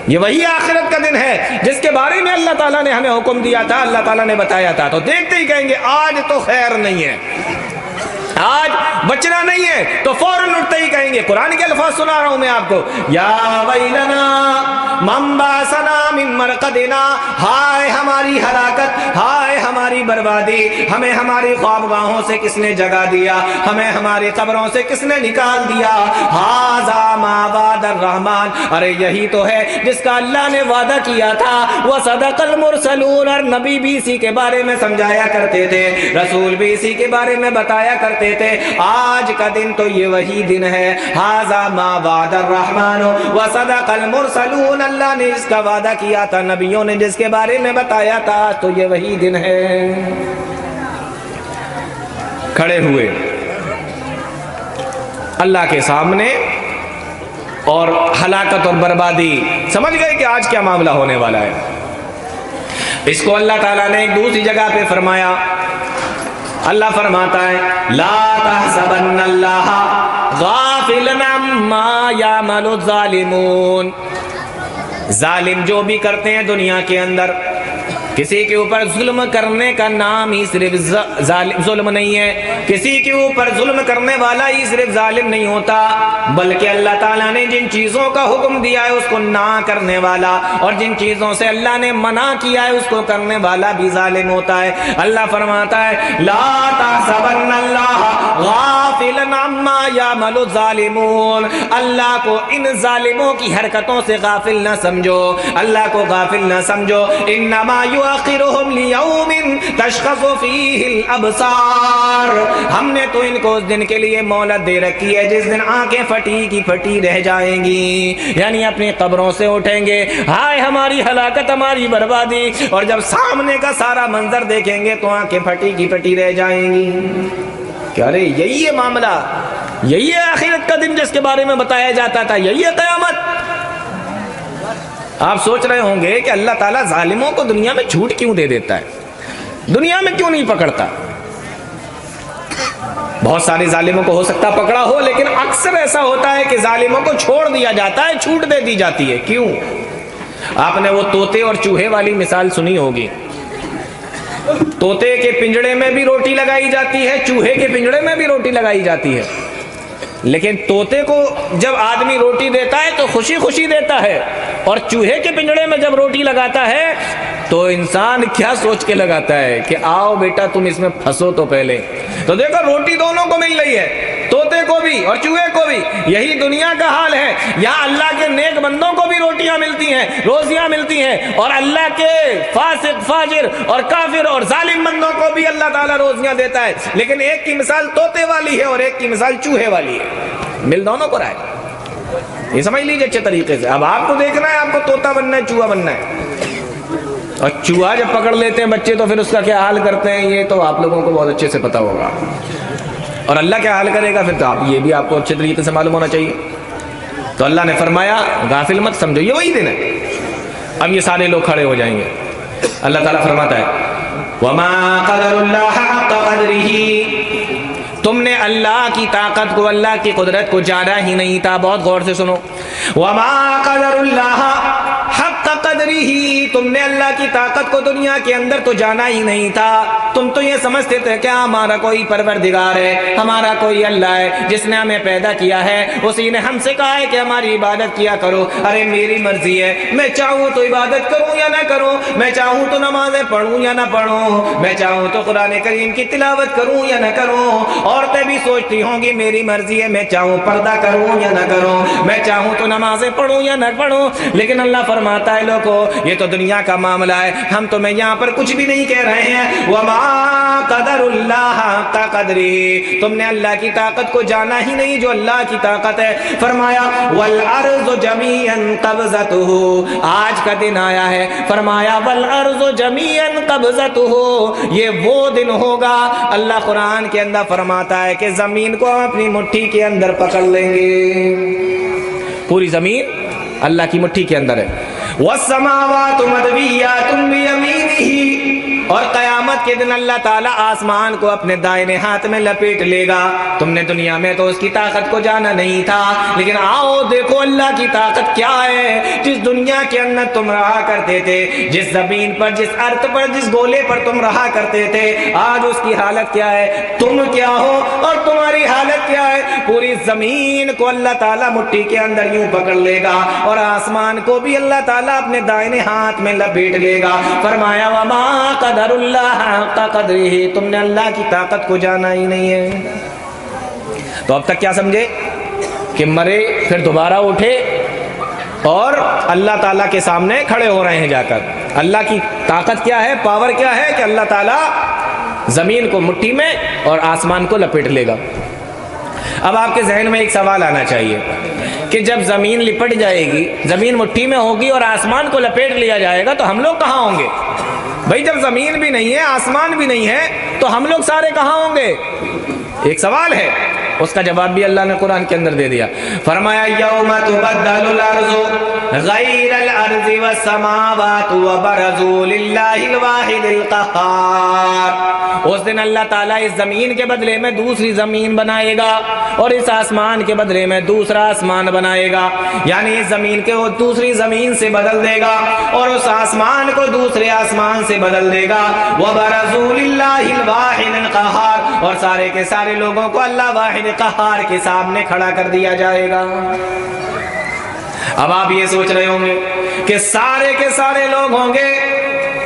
یہ وہی آخرت کا دن ہے جس کے بارے میں اللہ تعالیٰ نے ہمیں حکم دیا تھا، اللہ تعالیٰ نے بتایا تھا۔ تو دیکھتے ہی کہیں گے آج تو خیر نہیں ہے، آج بچنا نہیں ہے، تو فوراً اٹھتے ہی کہیں گے، قرآن کے الفاظ سنا رہا ہوں میں آپ کو، یا ویلنا من بعثنا من مرقدنا، ہائے ہماری ہلاکت، ہائے ہماری بربادی، ہمیں ہماری خوابگاہوں سے کس نے جگا دیا، ہمیں ہماری قبروں سے کس نے نکال دیا، ھذا ما وعد الرحمن، ارے یہی تو ہے جس کا اللہ نے وعدہ کیا تھا، وصدق المرسلون، اور نبی بھی اسی کے بارے میں سمجھایا کرتے تھے، رسول بھی اسی کے بارے میں بتایا کرتے تھے، آج کا دن تو یہ وہی دن ہے، ھذا ما وعد الرحمن وصدق المرسلون، اللہ نے اس کا وعدہ کیا تھا، نبیوں نے جس کے بارے میں بتایا تھا، تو یہ وہی دن ہے۔ کھڑے ہوئے اللہ کے سامنے اور ہلاکت اور بربادی، سمجھ گئے کہ آج کیا معاملہ ہونے والا ہے۔ اس کو اللہ تعالیٰ نے ایک دوسری جگہ پہ فرمایا، اللہ فرماتا ہے لا تحسبن اللہ غافلا عما یعمل الظالمون، ظالم جو بھی کرتے ہیں دنیا کے اندر، کسی کے اوپر ظلم کرنے کا نام ہی صرف ظلم نہیں ہے، کسی کے اوپر ظلم کرنے والا ہی صرف ظالم نہیں ہوتا، بلکہ اللہ تعالیٰ نے جن چیزوں کا حکم دیا ہے اس کو نہ کرنے والا، اور جن چیزوں سے اللہ نے منع کیا ہے اس کو کرنے والا بھی ظالم ہوتا ہے۔ اللہ فرماتا ہے لا تحسبن اللہ غافلا عما یعمل الظالمون، اللہ کو ان ظالموں کی حرکتوں سے غافل نہ سمجھو، اللہ کو غافل نہ سمجھو، انما یؤخرہم لیوم تشخص فیہ الابصار، ہم نے تو ان کو اس دن کے لیے مہلت دے رکھی ہے جس دن آنکھیں پھٹی کی پھٹی رہ جائیں گی، یعنی اپنی قبروں سے اٹھیں گے، ہائے ہماری ہلاکت، ہماری بربادی، اور جب سامنے کا سارا منظر دیکھیں گے تو آنکھیں پھٹی کی پھٹی رہ جائیں گی۔ کیا رہے یہی ہے معاملہ، یہی ہے آخرت کا دن جس کے بارے میں بتایا جاتا تھا، یہی ہے قیامت۔ آپ سوچ رہے ہوں گے کہ اللہ تعالیٰ ظالموں کو دنیا میں چھوٹ کیوں دے دیتا ہے، دنیا میں کیوں نہیں پکڑتا؟ بہت سارے ظالموں کو ہو سکتا پکڑا ہو، لیکن اکثر ایسا ہوتا ہے کہ ظالموں کو چھوڑ دیا جاتا ہے، چھوٹ دے دی جاتی ہے۔ کیوں؟ آپ نے وہ طوطے اور چوہے والی مثال سنی ہوگی، طوطے کے پنجڑے میں بھی روٹی لگائی جاتی ہے، چوہے کے پنجڑے میں بھی روٹی لگائی جاتی ہے، لیکن طوطے کو جب آدمی روٹی دیتا ہے تو خوشی خوشی دیتا ہے، اور چوہے کے پنجڑے میں جب روٹی لگاتا ہے تو انسان کیا سوچ کے لگاتا ہے کہ آؤ بیٹا تم اس میں پھنسو تو پہلے۔ تو دیکھو روٹی دونوں کو مل رہی ہے، طوطے کو بھی اور چوہے کو بھی۔ یہی دنیا کا حال ہے، یہاں اللہ کے نیک بندوں کو بھی روٹیاں ملتی ہیں، روزیاں ملتی ہیں، اور اللہ کے فاسق فاجر اور کافر اور ظالم بندوں کو بھی اللہ تعالیٰ روزیاں دیتا ہے، لیکن ایک کی مثال طوطے والی ہے اور ایک کی مثال چوہے والی ہے، مل دونوں کو رہا ہے۔ یہ سمجھ لیجیے اچھے طریقے سے۔ اب آپ کو دیکھنا ہے آپ کو طوطا بننا ہے چوہا بننا ہے، اور چوہا جب پکڑ لیتے ہیں بچے تو پھر اس کا کیا حال کرتے ہیں یہ تو آپ لوگوں کو بہت اچھے سے پتا ہوگا، اور اللہ کیا حال کرے گا پھر تو یہ بھی آپ کو اچھے طریقے سے معلوم ہونا چاہیے۔ تو اللہ نے فرمایا غافل مت سمجھو، یہ وہی دن ہے۔ اب یہ سارے لوگ کھڑے ہو جائیں گے، اللہ تعالیٰ فرماتا ہے وَمَا قَدَرُ اللَّهَ حَقَّ قَدْرِهِ، تم نے اللہ کی طاقت کو، اللہ کی قدرت کو جانا ہی نہیں تھا. بہت غور سے سنو. وما قدر اللہ حق قدرہ، تم نے اللہ کی طاقت کو دنیا کے اندر تو جانا ہی نہیں تھا. تم تو یہ سمجھتے تھے کہ ہمارا کوئی پروردگار ہے، ہمارا کوئی اللہ ہے جس نے ہمیں پیدا کیا ہے، اسی نے ہم سے کہا ہے کہ ہماری عبادت کیا کرو. ارے میری مرضی ہے، میں چاہوں تو عبادت کروں یا نہ کروں، میں چاہوں تو نمازیں پڑھوں یا نہ پڑھوں، میں چاہوں تو قرآن کریم کی تلاوت کروں یا نہ کروں. عورتیں بھی سوچتی ہوں گی میری مرضی ہے، میں چاہوں پردہ کروں یا نہ کروں، میں چاہوں تو نمازیں پڑھوں یا نہ پڑھوں. لیکن اللہ فرماتا ہے لوگوں یہ تو دنیا کا معاملہ ہے، ہم تمہیں یہاں پر کچھ بھی نہیں کہہ رہے ہیں. وما قدر اللہ حق قدرہ، تم نے اللہ کی طاقت کو جانا ہی نہیں جو اللہ کی طاقت ہے. فرمایا والارض جمیعا قبضتہ، آج کا دن آیا ہے. فرمایا والارض جمیعا قبضتہ، یہ وہ دن ہوگا. اللہ قرآن کے اندر فرماتا ہے کہ زمین کو ہم اپنی مٹھی کے اندر پکڑ لیں گے. پوری زمین اللہ کی مٹھی کے اندر ہے. والسماوات مطویات بیمینہ، اور قیامت کے دن اللہ تعالیٰ آسمان کو اپنے دائیں ہاتھ میں لپیٹ لے گا. تم نے دنیا میں تو اس کی طاقت کو جانا نہیں تھا، لیکن آؤ دیکھو اللہ کی طاقت کیا ہے. جس دنیا کے اندر تم رہا کرتے تھے، جس زمین پر، جس ارض پر، جس گولے پر تم رہا کرتے تھے، آج اس کی حالت کیا ہے، تم کیا ہو اور تمہاری حالت کیا ہے. پوری زمین کو اللہ تعالیٰ مٹھی کے اندر یوں پکڑ لے گا اور آسمان کو بھی اللہ تعالیٰ اپنے دائیں ہاتھ میں لپیٹ لے گا. فرمایا وما قدر اللہ حق قدرہ، تم نے اللہ کی طاقت کو جانا ہی نہیں ہے. تو اب تک کیا سمجھے کہ مرے پھر دوبارہ اٹھے اور اللہ تعالیٰ کے سامنے کھڑے ہو رہے ہیں جا کر. اللہ کی طاقت کیا ہے، پاور کیا ہے کہ اللہ تعالیٰ زمین کو مٹھی میں اور آسمان کو لپیٹ لے گا. اب آپ کے ذہن میں ایک سوال آنا چاہیے کہ جب زمین لپٹ جائے گی، زمین مٹھی میں ہوگی اور آسمان کو لپیٹ لیا جائے گا تو ہم لوگ کہاں ہوں گے؟ بھائی جب زمین بھی نہیں ہے، آسمان بھی نہیں ہے، تو ہم لوگ سارے کہاں ہوں گے؟ ایک سوال ہے، اس کا جواب بھی اللہ نے قرآن کے اندر دے دیا. فرمایا یوم تبدل الارض غیر الارض والسماوات وبرزوا للہ الواحد القہار. اس دن اللہ تعالیٰ اس زمین کے بدلے میں دوسری زمین بنائے گا اور اس آسمان کے بدلے میں دوسرا آسمان بنائے گا. یعنی اس زمین کے وہ دوسری زمین سے بدل دے گا اور اس آسمان کو دوسرے آسمان سے بدل دے گا. وبرزوا للہ الواحد القہار، اور سارے کے سارے لوگوں کو اللہ واحد قہار کے سامنے کھڑا کر دیا جائے گا. اب آپ یہ سوچ رہے ہوں گے کہ سارے کے سارے لوگ ہوں گے.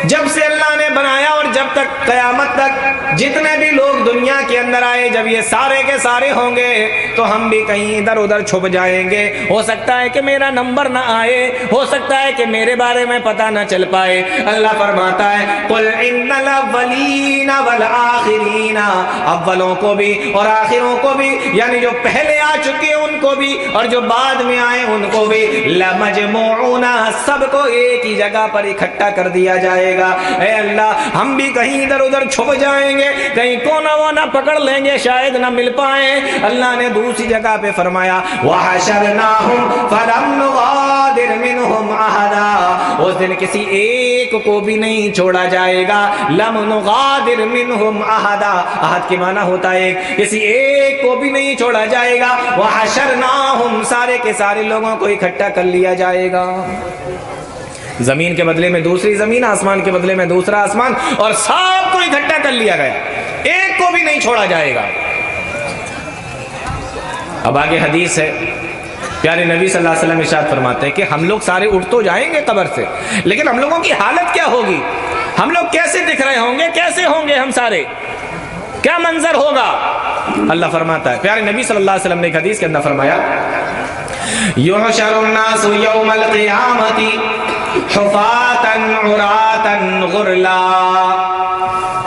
جب سے اللہ نے بنایا اور جب تک قیامت تک جتنے بھی لوگ دنیا کے اندر آئے، جب یہ سارے کے سارے ہوں گے تو ہم بھی کہیں ادھر ادھر چھپ جائیں گے. ہو سکتا ہے کہ میرا نمبر نہ آئے، ہو سکتا ہے کہ میرے بارے میں پتہ نہ چل پائے. اللہ فرماتا ہے قل ان الاولین والآخرین، اولوں کو بھی اور آخروں کو بھی، یعنی جو پہلے آ چکے ان کو بھی اور جو بعد میں آئے ان کو بھی، لمجموعون، سب کو ایک ہی جگہ پر اکٹھا کر دیا جائے گا. اے اللہ ہم بھی کہیں ادھر ادھر چھپ جائیں گے، کہیں کونا وونا پکڑ لیں گے، شاید نہ مل پائیں. اللہ نے دوسری جگہ پہ فرمایا وحشرناہم فلم نغادر منہم احدا، اس دن کسی ایک کو بھی نہیں چھوڑا جائے گا. لم نغادر منہم احدا، احد کے معنی ہوتا ہے ایک، کسی ایک کو بھی نہیں چھوڑا جائے گا. وحشرناہم، سارے کے سارے لوگوں کو اکٹھا کر لیا جائے گا. زمین کے بدلے میں دوسری زمین، آسمان کے بدلے میں دوسرا آسمان، اور سب کو اکٹھا کر لیا گیا، ایک کو بھی نہیں چھوڑا جائے گا. اب آگے حدیث ہے، پیارے نبی صلی اللہ علیہ وسلم ارشاد فرماتے ہیں کہ ہم لوگ سارے اٹھ تو جائیں گے قبر سے، لیکن ہم لوگوں کی حالت کیا ہوگی؟ ہم لوگ کیسے دکھ رہے ہوں گے؟ کیسے ہوں گے ہم سارے؟ کیا منظر ہوگا؟ اللہ فرماتا ہے، پیارے نبی صلی اللہ علیہ وسلم نے ایک حدیث کے اندر فرمایا یحشر الناس یوم القیامت حفاتا عراتا غرلا،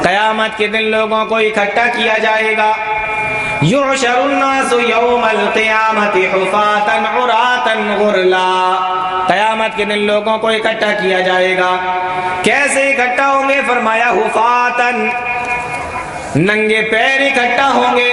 قیامت کے دن لوگوں کو اکٹھا کیا جائے گا. یحشر الناس یوم القیامت حفاتا عراتا غرلا، قیامت کے دن لوگوں کو اکٹھا کیا جائے گا. کیسے اکٹھا ہوں گے؟ فرمایا حفاتا، ننگے پیر اکٹھا ہوں گے.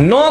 9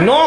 9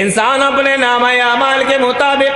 انسان اپنے نامہ اعمال کے مطابق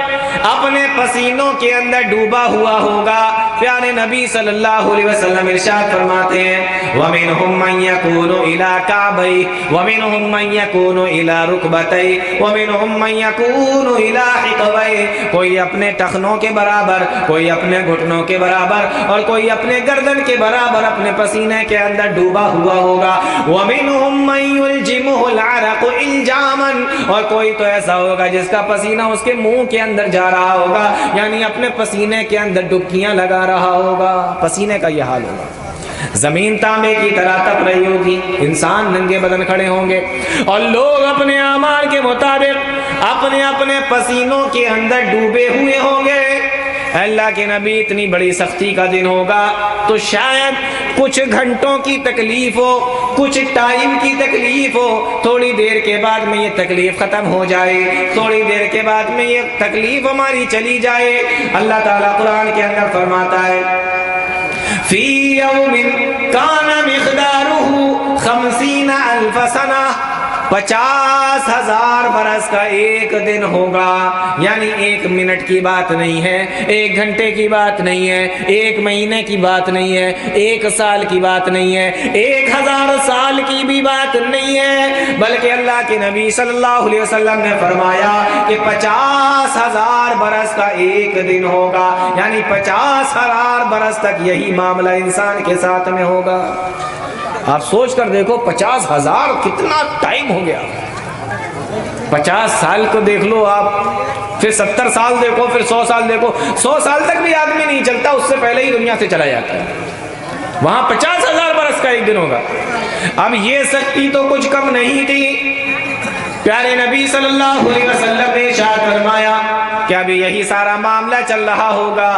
اپنے پسینوں کے اندر ڈوبا ہوا ہوگا۔ پیارے نبی صلی اللہ علیہ وسلم ارشاد فرماتے ہیں وَمِنْهُمْ مَنْ يَكُونُ إِلَىٰ كَعْبَيْهِ وَمِنْهُمْ مَنْ يَكُونُ إِلَىٰ رُكْبَتَيْهِ وَمِنْهُمْ مَنْ يَكُونُ إِلَىٰ حِقْوَيْهِ، کوئی اپنے ٹخنوں کے برابر، کوئی اپنے گھٹنوں کے برابر، اور کوئی اپنے گردن کے برابر اپنے پسینے کے اندر ڈوبا ہوا ہوگا۔ وَمِنْهُمْ مَنْ يُلْجِمُهُ الْعَرَقُ إِلْجَامًا، اور کوئی تو ایسا ہوگا جس کا پسینہ اس کے منہ کے اندر جا رہا ہوگا، یعنی اپنے پسینے کے اندر ڈبکیاں لگا رہا ہوگا، پسینے کا یہ حال ہوگا۔ زمین تانبے کی طرح تپ رہی ہوگی، انسان ننگے بدن کھڑے ہوں گے، اور لوگ اپنے اعمال کے مطابق اپنے اپنے پسینوں کے اندر ڈوبے ہوئے ہوں گے۔ اللہ کے نبی اتنی بڑی سختی کا دن ہوگا تو شاید کچھ گھنٹوں کی تکلیف ہو، کچھ ٹائم کی تکلیف ہو، تھوڑی دیر کے بعد میں یہ تکلیف ختم ہو جائے، تھوڑی دیر کے بعد میں یہ تکلیف ہماری چلی جائے۔ اللہ تعالیٰ قرآن کے اندر فرماتا ہے فی یوم کان مقدارہ 50,000 سنہ، 50,000 برس کا ایک دن ہوگا، یعنی ایک منٹ کی بات نہیں ہے، ایک گھنٹے کی بات نہیں ہے، ایک مہینے کی بات نہیں ہے، ایک سال کی بات نہیں ہے، 1000 سال کی بھی بات نہیں ہے، بلکہ اللہ کے نبی صلی اللہ علیہ وسلم نے فرمایا کہ 50,000 برس کا ایک دن ہوگا، یعنی 50,000 برس تک یہی معاملہ انسان کے ساتھ میں ہوگا۔ آپ سوچ کر دیکھو 50,000 کتنا ٹائم ہو گیا۔ 50 سال کو دیکھ لو آپ، پھر 70 سال دیکھو، پھر 100 سال دیکھو، 100 سال تک بھی آدمی نہیں چلتا، اس سے پہلے ہی دنیا سے چلا جاتا ہے۔ وہاں 50,000 برس کا ایک دن ہوگا۔ اب یہ سختی تو کچھ کم نہیں تھی، پیارے نبی صلی اللہ علیہ وسلم نے ارشاد فرمایا کہ ابھی یہی سارا معاملہ چل رہا ہوگا،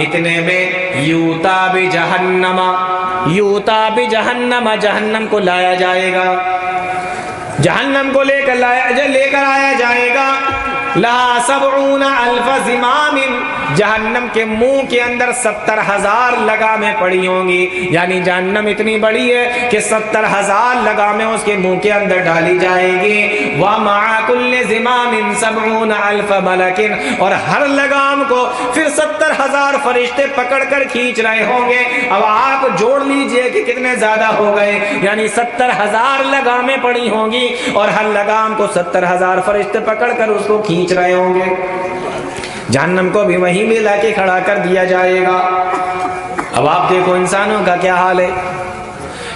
اتنے میں یوتا بجہنم، یوتا بجہنم، جہنم کو لایا جائے گا، جہنم کو لے کر آیا جائے گا، لا 70,000 زمام، جہنم کے منہ کے اندر 70,000 لگامیں پڑی ہوں گی، یعنی جہنم اتنی بڑی ہے کہ 70,000 لگامیں اس کے منہ کے اندر ڈالی جائے گی۔ وَمَعَ كُلِّ زِمَامٍ 70,000 مَلَكٍ، اور ہر لگام کو پھر 70,000 فرشتے پکڑ کر کھینچ رہے ہوں گے۔ اب آپ جوڑ لیجئے کہ کتنے زیادہ ہو گئے، یعنی 70,000 لگامیں پڑی ہوں گی، اور ہر لگام کو 70,000 فرشتے پکڑ کر اس کو کھینچ رہے ہوں گے۔ جہنم کو بھی وہیں بھی لا کے کھڑا کر دیا جائے گا۔ اب آپ دیکھو انسانوں کا کیا حال ہے۔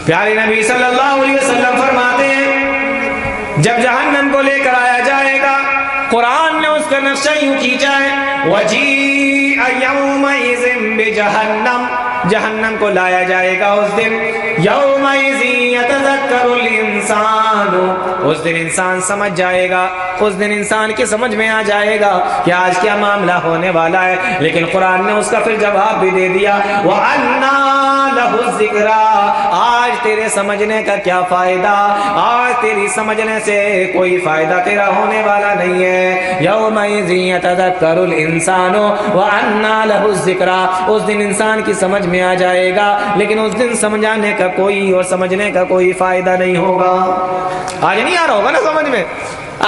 پیارے نبی صلی اللہ علیہ وسلم فرماتے ہیں جب جہنم کو لے کر آیا جائے گا، قرآن نے اس کا نقشہ یوں کھینچا ہے وَجِيءَ يَوْمَئِذٍ بِجَهَنَّمَ، جہنم کو لایا جائے گا اس دن، يَوْمَئِذٍ يَتَذَكَّرُ الْإِنسَانُ، اس دن انسان سمجھ جائے گا، اس دن انسان کی سمجھ میں آ جائے گا کہ آج کیا معاملہ ہونے والا ہے۔ لیکن قرآن نے اس کا پھر جواب بھی دے دیا وَأَنَّىٰ لَهُ الذِّكْرَىٰ، آج تیرے سمجھنے کا کیا فائدہ، آج تیری سمجھنے سے کوئی فائدہ تیرا ہونے والا نہیں ہے۔ يَوْمَئِذٍ يَتَذَكَّرُ الْإِنسَانُ وَأَنَّىٰ لَهُ الذِّكْرَىٰ، اس دن انسان کی سمجھ میں آ جائے گا، لیکن اس دن سمجھانے کا کوئی اور سمجھنے کا کوئی فائدہ نہیں ہوگا۔ آج نہیں آ رہا ہوگا نا سمجھ میں،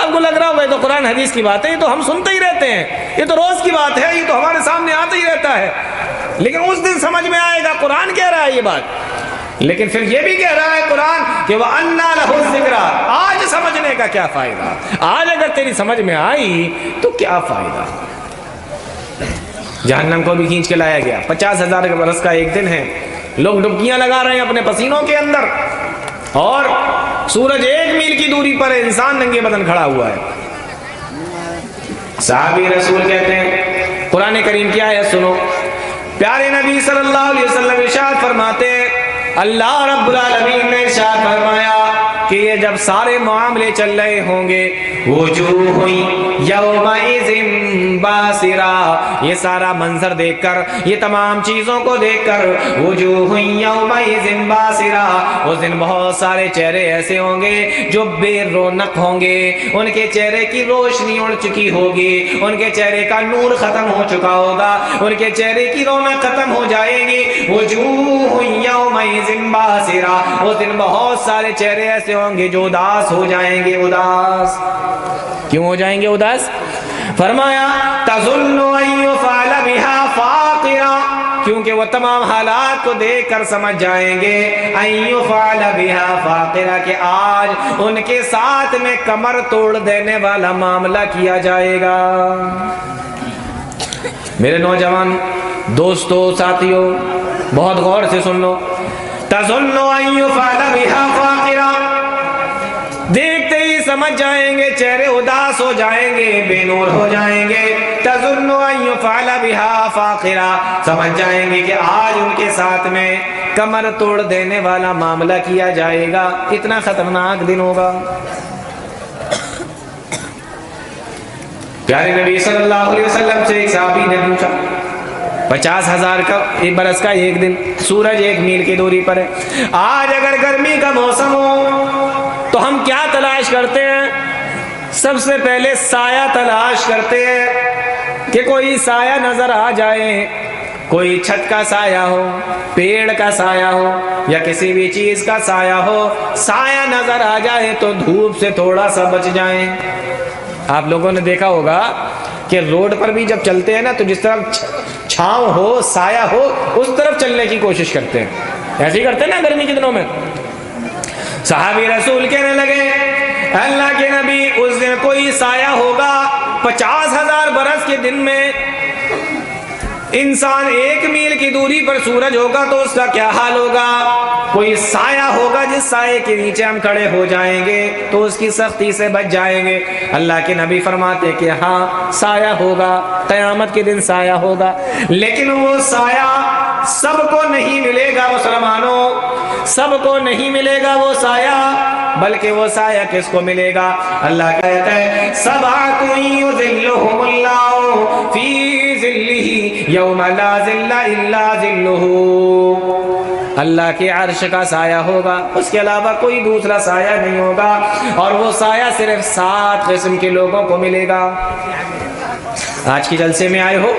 آپ کو لگ رہا ہوگا یہ تو قرآن حدیث کی بات ہے، یہ تو ہم سنتے ہی رہتے ہیں، یہ تو روز کی بات ہے، یہ تو ہمارے سامنے آتا ہی رہتا ہے، لیکن اس دن سمجھ میں آئے گا۔ قرآن کہہ رہا ہے یہ بات، لیکن پھر یہ بھی کہہ رہا ہے قرآن کہ وَأَنَّىٰ لَهُ الذِّكْرَىٰ، آج سمجھنے کا کیا فائدہ، آج اگر تیری سمجھ میں آئی تو کیا فائدہ۔ جہنم کو بھی کھینچ کے لایا گیا، 50,000 برس کا ایک دن ہے، لوگ ڈبکیاں لگا رہے ہیں اپنے پسینوں کے اندر، اور سورج 1 میل کی دوری پر انسان ننگے بدن کھڑا ہوا ہے۔ صحابی رسول کہتے ہیں قرآن کریم کی آیت سنو، پیارے نبی صلی اللہ علیہ وسلم ارشاد فرماتے ہیں، اللہ رب العالمین نے ارشاد فرمایا کہ یہ جب سارے معاملے چل رہے ہوں گے، وجوہ یومئذ باسرہ، یہ سارا منظر دیکھ کر، یہ تمام چیزوں کو دیکھ کر، وجوہ یومئذ باسرہ، اس دن بہت سارے چہرے ایسے ہوں گے جو بے رونق ہوں گے، ان کے چہرے کی روشنی اڑ چکی ہوگی، ان کے چہرے کا نور ختم ہو چکا ہوگا، ان کے چہرے کی رونق ختم ہو جائے گی۔ وجوہ یومئذ باسرہ، اس دن بہت سارے چہرے ایسے ہوں گے جو اداس ہو جائیں گے، اداس۔ کیوں ہو جائیں گے اداس؟ فرمایا تظن ان يفعل بها فاقرا، کیونکہ وہ تمام حالات کو دیکھ کر سمجھ جائیں گے ان يفعل بها فاقرا کہ آج ان کے ساتھ میں کمر توڑ دینے والا معاملہ کیا جائے گا۔ میرے نوجوان دوستو ساتھیو بہت غور سے سن لو، تظن ان يفعل بها فاقرا، دیکھتے ہی سمجھ جائیں گے، چہرے اداس ہو جائیں گے، بے نور ہو جائیں گے۔ تظن ان يفعل بها فاقرا، سمجھ جائیں گے کہ آج ان کے ساتھ میں کمر توڑ دینے والا معاملہ کیا جائے گا۔ اتنا خطرناک دن ہوگا۔ پیارے نبی صلی اللہ علیہ وسلم سے ایک صحابی نے پوچھا 50,000 کا ایک برس کا ایک دن، سورج 1 میل کی دوری پر ہے، آج اگر گرمی کا موسم ہو تو ہم کیا تلاش کرتے ہیں؟ سب سے پہلے سایہ تلاش کرتے ہیں کہ کوئی سایہ نظر آ جائے، کوئی چھت کا سایہ ہو، پیڑ کا سایہ ہو یا کسی بھی چیز کا سایہ ہو، سایہ نظر آ جائے تو دھوپ سے تھوڑا سا بچ جائیں۔ آپ لوگوں نے دیکھا ہوگا کہ روڈ پر بھی جب چلتے ہیں نا تو جس طرف چھاؤں ہو، سایہ ہو، اس طرف چلنے کی کوشش کرتے ہیں، ایسے ہی کرتے ہیں نا گرمی کے دنوں میں۔ صحابی رسول کہنے لگے اللہ کے نبی اس دن کوئی سایہ ہوگا، 50,000 برس کے دن میں انسان 1 میل کی دوری پر سورج ہوگا تو اس کا کیا حال ہوگا؟ کوئی سایہ ہوگا جس سائے کے نیچے ہم کھڑے ہو جائیں گے تو اس کی سختی سے بچ جائیں گے۔ اللہ کے نبی فرماتے کہ ہاں سایہ ہوگا، قیامت کے دن سایہ ہوگا، لیکن وہ سایہ سب کو نہیں ملے گا مسلمانوں، سب کو نہیں ملے گا وہ سایہ، بلکہ وہ سایہ کس کو ملے گا؟ اللہ کہتا ہے سبعۃ یظلھم اللہ فی ظلہ یوم لا ظل الا ظلہ، اللہ کے عرش کا سایہ ہوگا، اس کے علاوہ کوئی دوسرا سایہ نہیں ہوگا، اور وہ سایہ صرف 7 قسم کے لوگوں کو ملے گا۔ آج کی جلسے میں آئے ہو،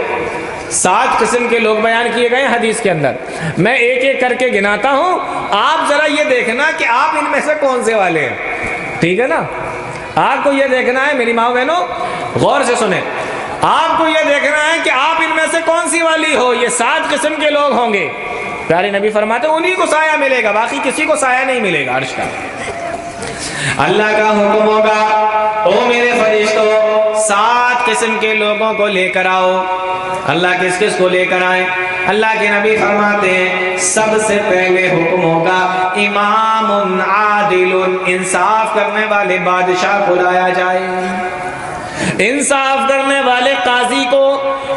7 قسم کے لوگ بیان کیے گئے حدیث کے اندر، میں ایک ایک کر کے گناتا ہوں، آپ ذرا یہ دیکھنا کہ آپ ان میں سے کون سے والے ہیں، ٹھیک ہے نا؟ آپ کو یہ دیکھنا ہے میری ماں بہنوں، غور سے سنیں، آپ کو یہ دیکھنا ہے کہ آپ ان میں سے کون سی والی ہو۔ یہ 7 قسم کے لوگ ہوں گے، پیارے نبی فرماتے انہی کو سایہ ملے گا، باقی کسی کو سایہ نہیں ملے گا عرش کا۔ اللہ کا حکم ہوگا او میرے فرشتوں 7 قسم کے لوگوں کو لے کر آؤ۔ اللہ کس کس کو لے کر آئے؟ اللہ کے نبی فرماتے ہیں سب سے پہلے حکم ہوگا امام عادل، انصاف کرنے والے بادشاہ کو لایا جائے، انصاف کرنے والے قاضی کو،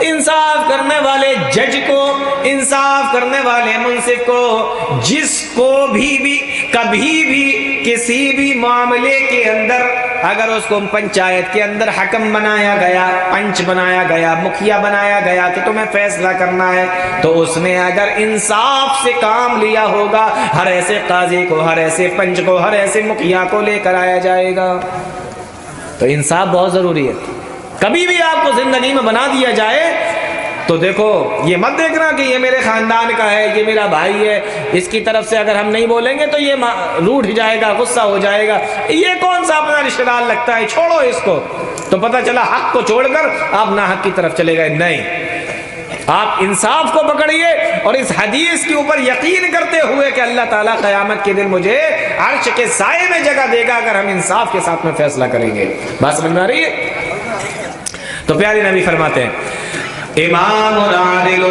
انصاف کرنے والے جج کو، انصاف کرنے والے منصف کو، جس کو بھی کبھی بھی کسی بھی معاملے کے اندر اگر اس کو پنچایت کے اندر حکم بنایا گیا، پنچ بنایا گیا، مکھیا بنایا گیا کہ تمہیں فیصلہ کرنا ہے، تو اس نے اگر انصاف سے کام لیا ہوگا، ہر ایسے قاضی کو، ہر ایسے پنچ کو، ہر ایسے مکھیا کو لے کر آیا جائے گا۔ تو انصاف بہت ضروری ہے۔ کبھی بھی آپ کو زندگی میں بنا دیا جائے تو دیکھو یہ مت دیکھنا کہ یہ میرے خاندان کا ہے، یہ میرا بھائی ہے، اس کی طرف سے اگر ہم نہیں بولیں گے تو یہ روٹھ جائے گا، غصہ ہو جائے گا، یہ کون سا اپنا رشتہ دار لگتا ہے، چھوڑو اس کو۔ تو پتہ چلا حق کو چھوڑ کر آپ ناحق کی طرف چلے گئے۔ نہیں، آپ انصاف کو پکڑیے اور اس حدیث کے اوپر یقین کرتے ہوئے کہ اللہ تعالیٰ قیامت کے دن مجھے عرش کے سائے میں جگہ دے گا اگر ہم انصاف کے ساتھ میں فیصلہ کریں گے۔ بات سمجھ میں آ رہی ہے؟ تو پیارے نبی فرماتے ہیں امام عادل،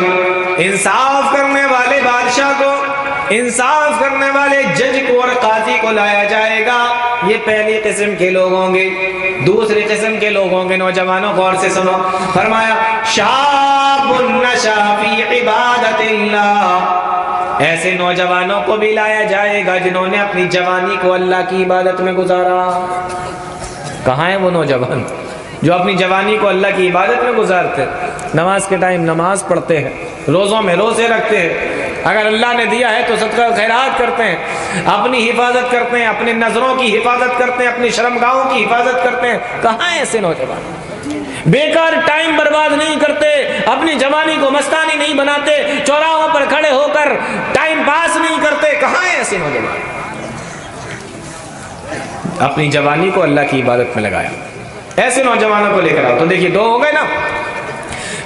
انصاف کرنے والے بادشاہ کو، انصاف کرنے والے جج کو اور قاضی کو لایا جائے گا۔ یہ پہلی قسم کے لوگ ہوں گے۔ دوسری قسم کے لوگ ہوں گے، نوجوانوں غور سے سنو، فرمایا شاب نشا فی عبادت اللہ، ایسے نوجوانوں کو بھی لایا جائے گا جنہوں نے اپنی جوانی کو اللہ کی عبادت میں گزارا۔ کہاں ہیں وہ نوجوان جو اپنی جوانی کو اللہ کی عبادت میں گزارتے، نماز کے ٹائم نماز پڑھتے ہیں، روزوں میں روزے رکھتے ہیں، اگر اللہ نے دیا ہے تو صدقہ خیرات کرتے ہیں، اپنی حفاظت کرتے ہیں، اپنی نظروں کی حفاظت کرتے ہیں، اپنی شرمگاہوں کی حفاظت کرتے ہیں۔ کہاں ہیں ایسے نوجوان؟ بیکار ٹائم برباد نہیں کرتے، اپنی جوانی کو مستانی نہیں بناتے، چوراہوں پر کھڑے ہو کر ٹائم پاس نہیں کرتے۔ کہاں ہیں ایسے نوجوان؟ اپنی جوانی کو اللہ کی عبادت میں لگایا۔ ایسے نوجوانوں کو لے کر آؤ. تو دیکھیے دو ہو گئے نا.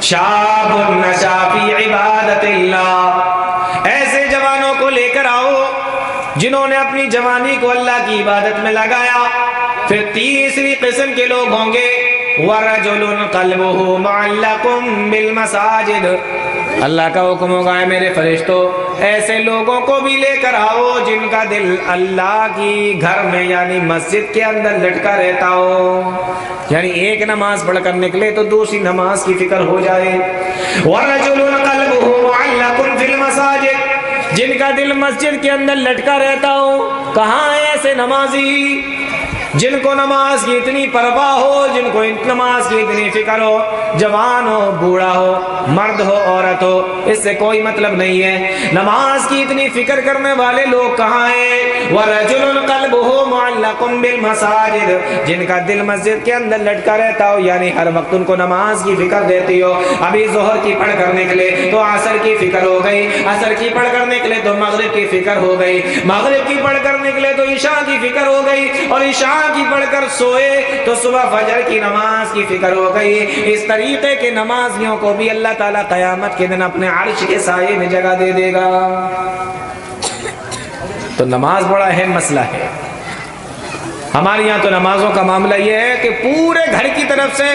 شاب نشا فی عبادت اللہ، ایسے جوانوں کو لے کر آؤ جنہوں نے اپنی جوانی کو اللہ کی عبادت میں لگایا. پھر تیسری قسم کے لوگ ہوں گے وَرَجُلٌ قَلْبُهُ مُعَلَّقٌ بِالْمَسَاجِدِ، اللہ کا حکم ہوگا ہے میرے فرشتوں ایسے لوگوں کو بھی لے کر آؤ جن کا دل اللہ کی گھر میں یعنی مسجد کے اندر لٹکا رہتا ہو، یعنی ایک نماز پڑھ کر نکلے تو دوسری نماز کی فکر ہو جائے. وَرَجُلٌ قَلْبُهُ مُعَلَّقٌ فِي الْمَسَاجِدِ، جن کا دل مسجد کے اندر لٹکا رہتا ہو. کہاں ہے ایسے نمازی جن کو نماز کی اتنی پرواہ ہو، جن کو نماز کی اتنی فکر ہو، جوان ہو بوڑھا ہو مرد ہو عورت ہو، اس سے کوئی مطلب نہیں ہے. نماز کی اتنی فکر کرنے والے لوگ کہاں ہیں؟ وَرَجُلٌ قَلْبُهُ مُعَلَّقٌ بِالْمَسَاجِدِ، جن کا دل مسجد کے اندر لٹکا رہتا ہو، یعنی ہر وقت ان کو نماز کی فکر دیتی ہو. ابھی ظہر کی پڑھ کر نکلے تو عصر کی فکر ہو گئی، عصر کی پڑھ کر نکلے تو مغرب کی فکر ہو گئی، مغرب کی پڑھ کر نکلے تو عشاء کی فکر ہو گئی، اور عشاء کی پڑھ کر سوئے تو صبح فجر کی نماز کی فکر ہو گئی. اس طریقے کے نمازیوں کو بھی اللہ تعالیٰ قیامت کے دن اپنے عرش کے سائے میں جگہ دے دے گا. تو نماز بڑا اہم مسئلہ ہے. ہمارے یہاں تو نمازوں کا معاملہ یہ ہے کہ پورے گھر کی طرف سے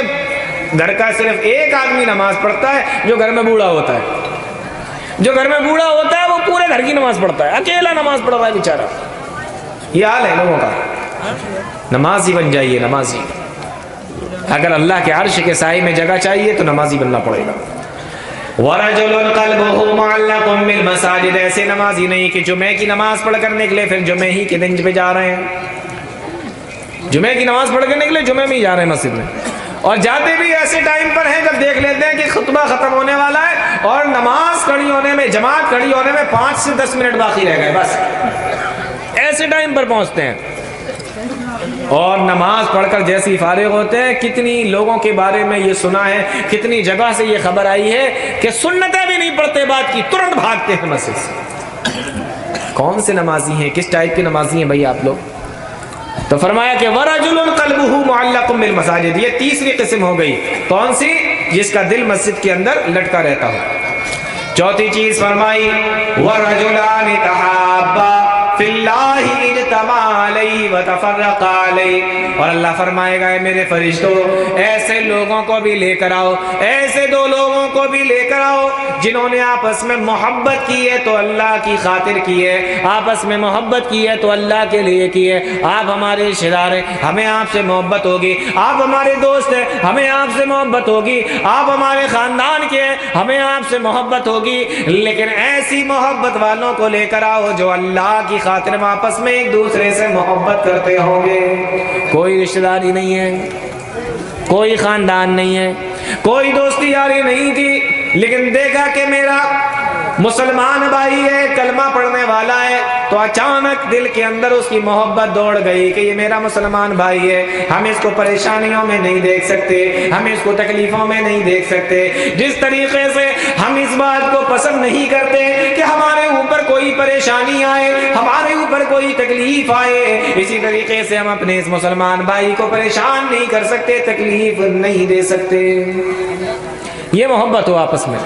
گھر کا صرف ایک آدمی نماز پڑھتا ہے جو گھر میں بوڑھا ہوتا ہے. جو گھر میں بوڑھا ہوتا ہے وہ پورے گھر کی نماز پڑھتا ہے، اکیلا نماز پڑھ رہا ہے بیچارہ. یہ حال ہے لوگوں کا. نمازی بن جائیے، نمازی. اگر اللہ کے عرش کے سائے میں جگہ چاہیے تو نمازی بننا پڑے گا. وَرَجُلٌ قَلْبُهُ مُعَلَّقٌ بِالْمَسَاجِدِ، ایسے نمازی نہیں کہ جمعے کی نماز پڑھ کر نکلے پھر جمعے ہی کے دن پہ جا رہے ہیں. جمعے کی نماز پڑھ کر نکلے جمعے میں ہی جا رہے ہیں مسجد میں، اور جاتے بھی ایسے ٹائم پر ہیں جب دیکھ لیتے ہیں کہ خطبہ ختم ہونے والا ہے اور نماز کھڑی ہونے میں، جماعت کھڑی ہونے میں 5 سے 10 منٹ باقی رہ گئے، بس ایسے ٹائم پر پہنچتے ہیں. اور نماز پڑھ کر جیسے ہی فارغ ہوتے ہیں، کتنی لوگوں کے بارے میں یہ سنا ہے، کتنی جگہ سے یہ خبر آئی ہے کہ سنتیں بھی نہیں پڑھتے بات کی، ترنت بھاگتے ہیں مسجد سے. کون سے نمازی ہیں، کس ٹائپ کے نمازی ہیں بھائی آپ لوگ؟ تو فرمایا کہ وَرَجُلٌ قَلْبُهُ مُعَلَّقٌ بِالْمَسَاجِدِ، یہ تیسری قسم ہو گئی. کون سی؟ جس کا دل مسجد کے اندر لٹکا رہتا ہو. چوتھی چیز فرمائی وَرَجُلَانِ تَحَابَّا فِي اللَّهِ اجْتَمَعَا عَلَيْهِ وَتَفَرَّقَا عَلَيْهِ، اور اللہ فرمائے گا میرے فرشتوں ایسے لوگوں کو بھی لے کر آؤ، ایسے دو لوگوں کو بھی لے کر آؤ جنہوں نے آپس میں محبت کی ہے تو اللہ کی خاطر کی ہے، آپس میں محبت کی ہے تو اللہ کے لیے کی ہے. آپ ہمارے رشتہ دار ہیں، ہمیں آپ سے محبت ہوگی. آپ ہمارے دوست ہیں، ہمیں آپ سے محبت ہوگی. آپ ہمارے خاندان کے ہیں، ہمیں آپ سے محبت ہوگی. لیکن ایسی محبت والوں کو لے کر آؤ جو اللہ کی خاطر میں آپس میں ایک دوسرے سے محبت کرتے ہوں گے. کوئی رشتہ داری نہیں ہے، کوئی خاندان نہیں ہے، کوئی دوستی یاری نہیں تھی، لیکن دیکھا کہ میرا مسلمان بھائی ہے، کلمہ پڑھنے والا ہے، تو اچانک دل کے اندر اس کی محبت دوڑ گئی کہ یہ میرا مسلمان بھائی ہے، ہم اس کو پریشانیوں میں نہیں دیکھ سکتے، ہم اس کو تکلیفوں میں نہیں دیکھ سکتے. جس طریقے سے ہم اس بات کو پسند نہیں کرتے کہ ہمارے اوپر کوئی پریشانی آئے، ہمارے اوپر کوئی تکلیف آئے، اسی طریقے سے ہم اپنے اس مسلمان بھائی کو پریشان نہیں کر سکتے، تکلیف نہیں دے سکتے. یہ محبت ہو آپس میں.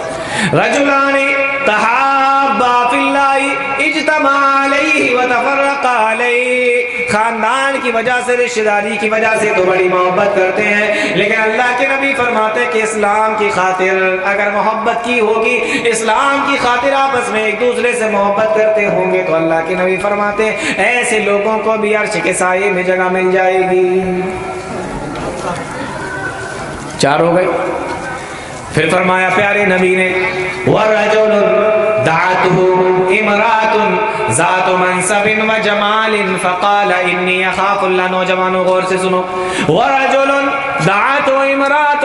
رجلان تحابا فی اللہ اجتمعا علیہ وتفرقا علیہ، خاندان کی وجہ سے، رشتہ داری کی وجہ سے تو بڑی محبت کرتے ہیں، لیکن اللہ کے نبی فرماتے کہ اسلام کی خاطر اگر محبت کی ہوگی، اسلام کی خاطر آپس میں ایک دوسرے سے محبت کرتے ہوں گے تو اللہ کے نبی فرماتے ایسے لوگوں کو بھی عرش کے سائے میں جگہ مل جائے گی. 4 ہو گئے. پھر فرمایا پیارے نبی نے وَرَجُلٌ دَعَتْهُ امْرَأَةٌ ذَاتُ مَنْصَبٍ وَجَمَالٍ فَقَالَ إِنِّي أَخَافُ اللَّهَ. نوجوانوں غور سے سنو. وَرَجُلٌ دَعَتْهُ امْرَأَةٌ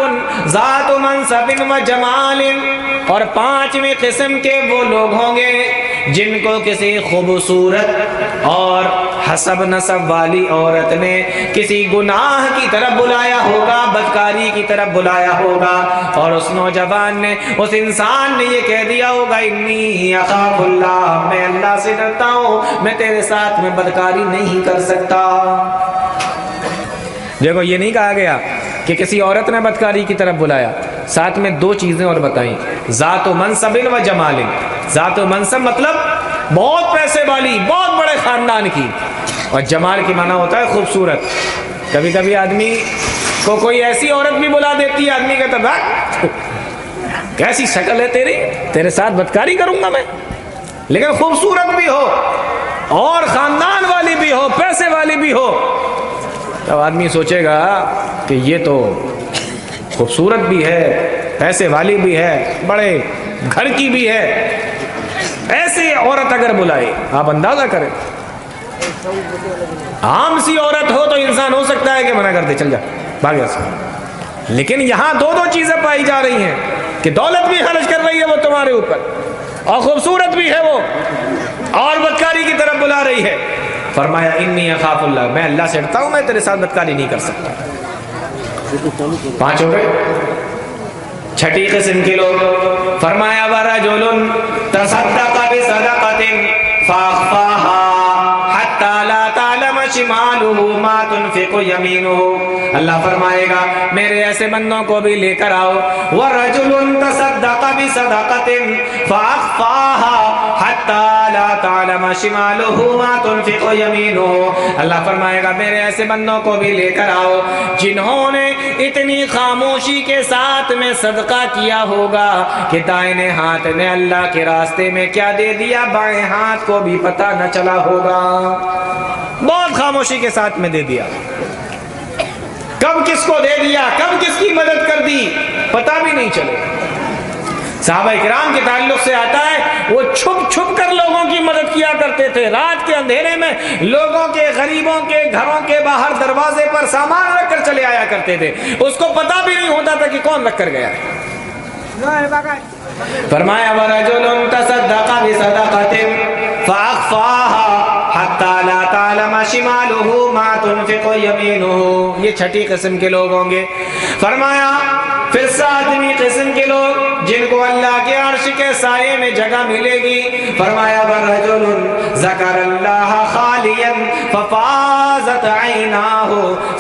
ذَاتُ مَنْصَبٍ وَجَمَالٍ، اور 5ویں قسم کے وہ لوگ ہوں گے جن کو کسی خوبصورت اور حسب نسب والی عورت نے کسی گناہ کی طرف بلایا ہوگا، بدکاری کی طرف بلایا ہوگا، اور اس نوجوان نے، اس انسان نے یہ کہہ دیا ہوگا انی اخاف اللہ، میں اللہ سے ڈرتا ہوں، میں تیرے ساتھ میں بدکاری نہیں کر سکتا. دیکھو یہ نہیں کہا گیا کہ کسی عورت نے بدکاری کی طرف بلایا، ساتھ میں دو چیزیں اور بتائیں، ذات و منصب و جمال۔ ذات و منصب مطلب بہت پیسے والی، بہت بڑے خاندان کی، اور جمال کی معنی ہوتا ہے خوبصورت۔ کبھی کبھی آدمی کو کوئی ایسی عورت بھی بلا دیتی ہے، آدمی کہتا ہے کیسی شکل ہے تیری، تیرے ساتھ بدکاری کروں گا میں، لیکن خوبصورت بھی ہو اور خاندان والی بھی ہو، پیسے والی بھی ہو، تب آدمی سوچے گا کہ یہ تو خوبصورت بھی ہے، پیسے والی بھی ہے، بڑے گھر کی بھی ہے۔ ایسی عورت اگر بلائے، آپ اندازہ کریں، عام سی عورت ہو تو انسان ہو سکتا ہے کہ منع کر دے، چل جا بھاگ جا سے، لیکن یہاں دو چیزیں پائی جا رہی ہیں کہ دولت بھی خرچ کر رہی ہے وہ تمہارے اوپر، اور خوبصورت بھی ہے وہ، اور بدکاری کی طرف بلا رہی ہے۔ فرمایا انی اخاف اللہ، میں اللہ سے ڈرتا ہوں، میں تیرے ساتھ بدکاری نہیں کر سکتا۔ 5 ہو گئے۔ چھٹی قسم کے لوگ، فرمایا ورجل تصدق بصدقۃ فاخفاها حتى لا تعلم شماله ما تنفق يمينه۔ اللہ فرمائے گا میرے ایسے بندوں کو بھی لے کر آؤ، ورجل تصدق بصدقۃ فاخفاها حتى لا تعلم شماله ما تنفق يمينه۔ اللہ فرمائے گا میرے ایسے بندوں کو بھی لے کر آؤ جنہوں نے اتنی خاموشی کے ساتھ میں صدقہ کیا ہوگا کہ دائیں ہاتھ نے اللہ کے راستے میں کیا دے دیا، بائیں ہاتھ کو بھی پتہ نہ چلا ہوگا، بہت خاموشی کے ساتھ میں دے دیا، کب کس کو دے دیا، کب کس کی مدد کر دی، پتہ بھی نہیں چلے۔ صحابہ کرام کے تعلق سے آتا ہے وہ چھپ چھپ کر لوگوں کی مدد کیا کرتے تھے، رات کے اندھیرے میں لوگوں کے، غریبوں کے گھروں کے باہر دروازے پر سامان رکھ کر چلے آیا کرتے تھے، اس کو پتہ بھی نہیں ہوتا تھا کہ کون رکھ کر گیا ہے۔ فرمایا ورجل تصدق بصدقۃ فاخفاها حتى لا تعلم شماله ما تنفق يمينه۔ یہ چھٹی قسم کے لوگ ہوں گے۔ فرمایا پھر 7ویں قسم کے لوگ جن کو اللہ کے عرش کے سائے میں جگہ ملے گی، فرمایا ورجل ذکر اللہ خالیا ففاضت عیناہ۔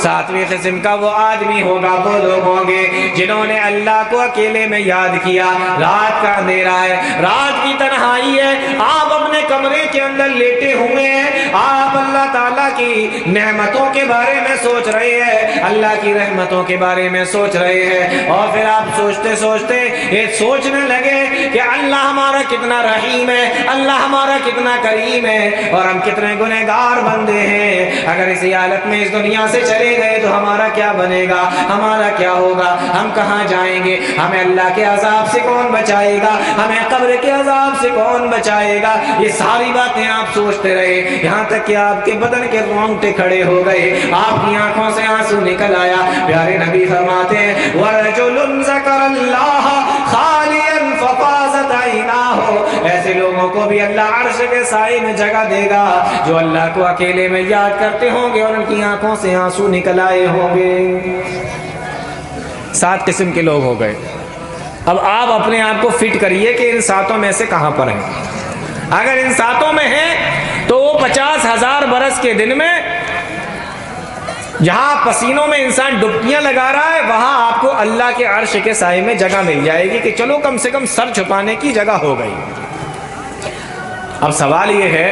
7ویں قسم کا وہ آدمی ہوگا، وہ لوگ ہوں گے جنہوں نے اللہ کو اکیلے میں یاد کیا، رات کا اندھیرا ہے، رات کی تنہائی ہے، آپ اپنے کمرے کے اندر لیٹے ہوئے ہیں، آپ اللہ تعالیٰ کی نعمتوں کے بارے میں سوچ رہے ہیں، اللہ کی رحمتوں کے بارے میں سوچ رہے ہیں، اور پھر آپ سوچتے سوچتے یہ سوچنے لگے کہ اللہ ہمارا کتنا رحیم ہے، اللہ ہمارا کتنا کریم ہے، اور ہم کتنے گنہگار بندے ہیں، اگر اسی حالت میں اس دنیا سے چلے گئے تو ہمارا کیا بنے گا، ہمارا کیا ہوگا، ہم کہاں جائیں گے، ہمیں اللہ کے عذاب سے کون بچائے گا، ہمیں قبر کے عذاب سے کون بچائے گا۔ یہ ساری باتیں آپ سوچتے رہے، یہاں تک کہ آپ کے بدن کے رونگٹے کھڑے ہو گئے، آپ کی آنکھوں سے آنسو نکل آیا۔ پیارے نبی فرماتے ہیں وَرَجُلٌ ذَكَرَ اللَّهَ خَالِيًا فَفَاضَتْ عَيْنَاهُ۔ ایسے لوگوں کو بھی اللہ عرش کے سائے میں جگہ دے گا جو اللہ کو اکیلے میں یاد کرتے ہوں گے اور ان کی آنکھوں سے آنسو نکل آئے ہوں گے۔ 7 قسم کے لوگ ہو گئے۔ اب آپ اپنے آپ کو فٹ کریے کہ ان 7 میں سے کہاں پر ہیں۔ اگر ان 7 میں ہیں تو وہ 50,000 برس کے دن میں جہاں پسینوں میں انسان ڈبکیاں لگا رہا ہے وہاں آپ کو اللہ کے عرش کے سائے میں جگہ مل جائے گی کہ چلو کم سے کم سر چھپانے کی جگہ ہو گئی۔ اب سوال یہ ہے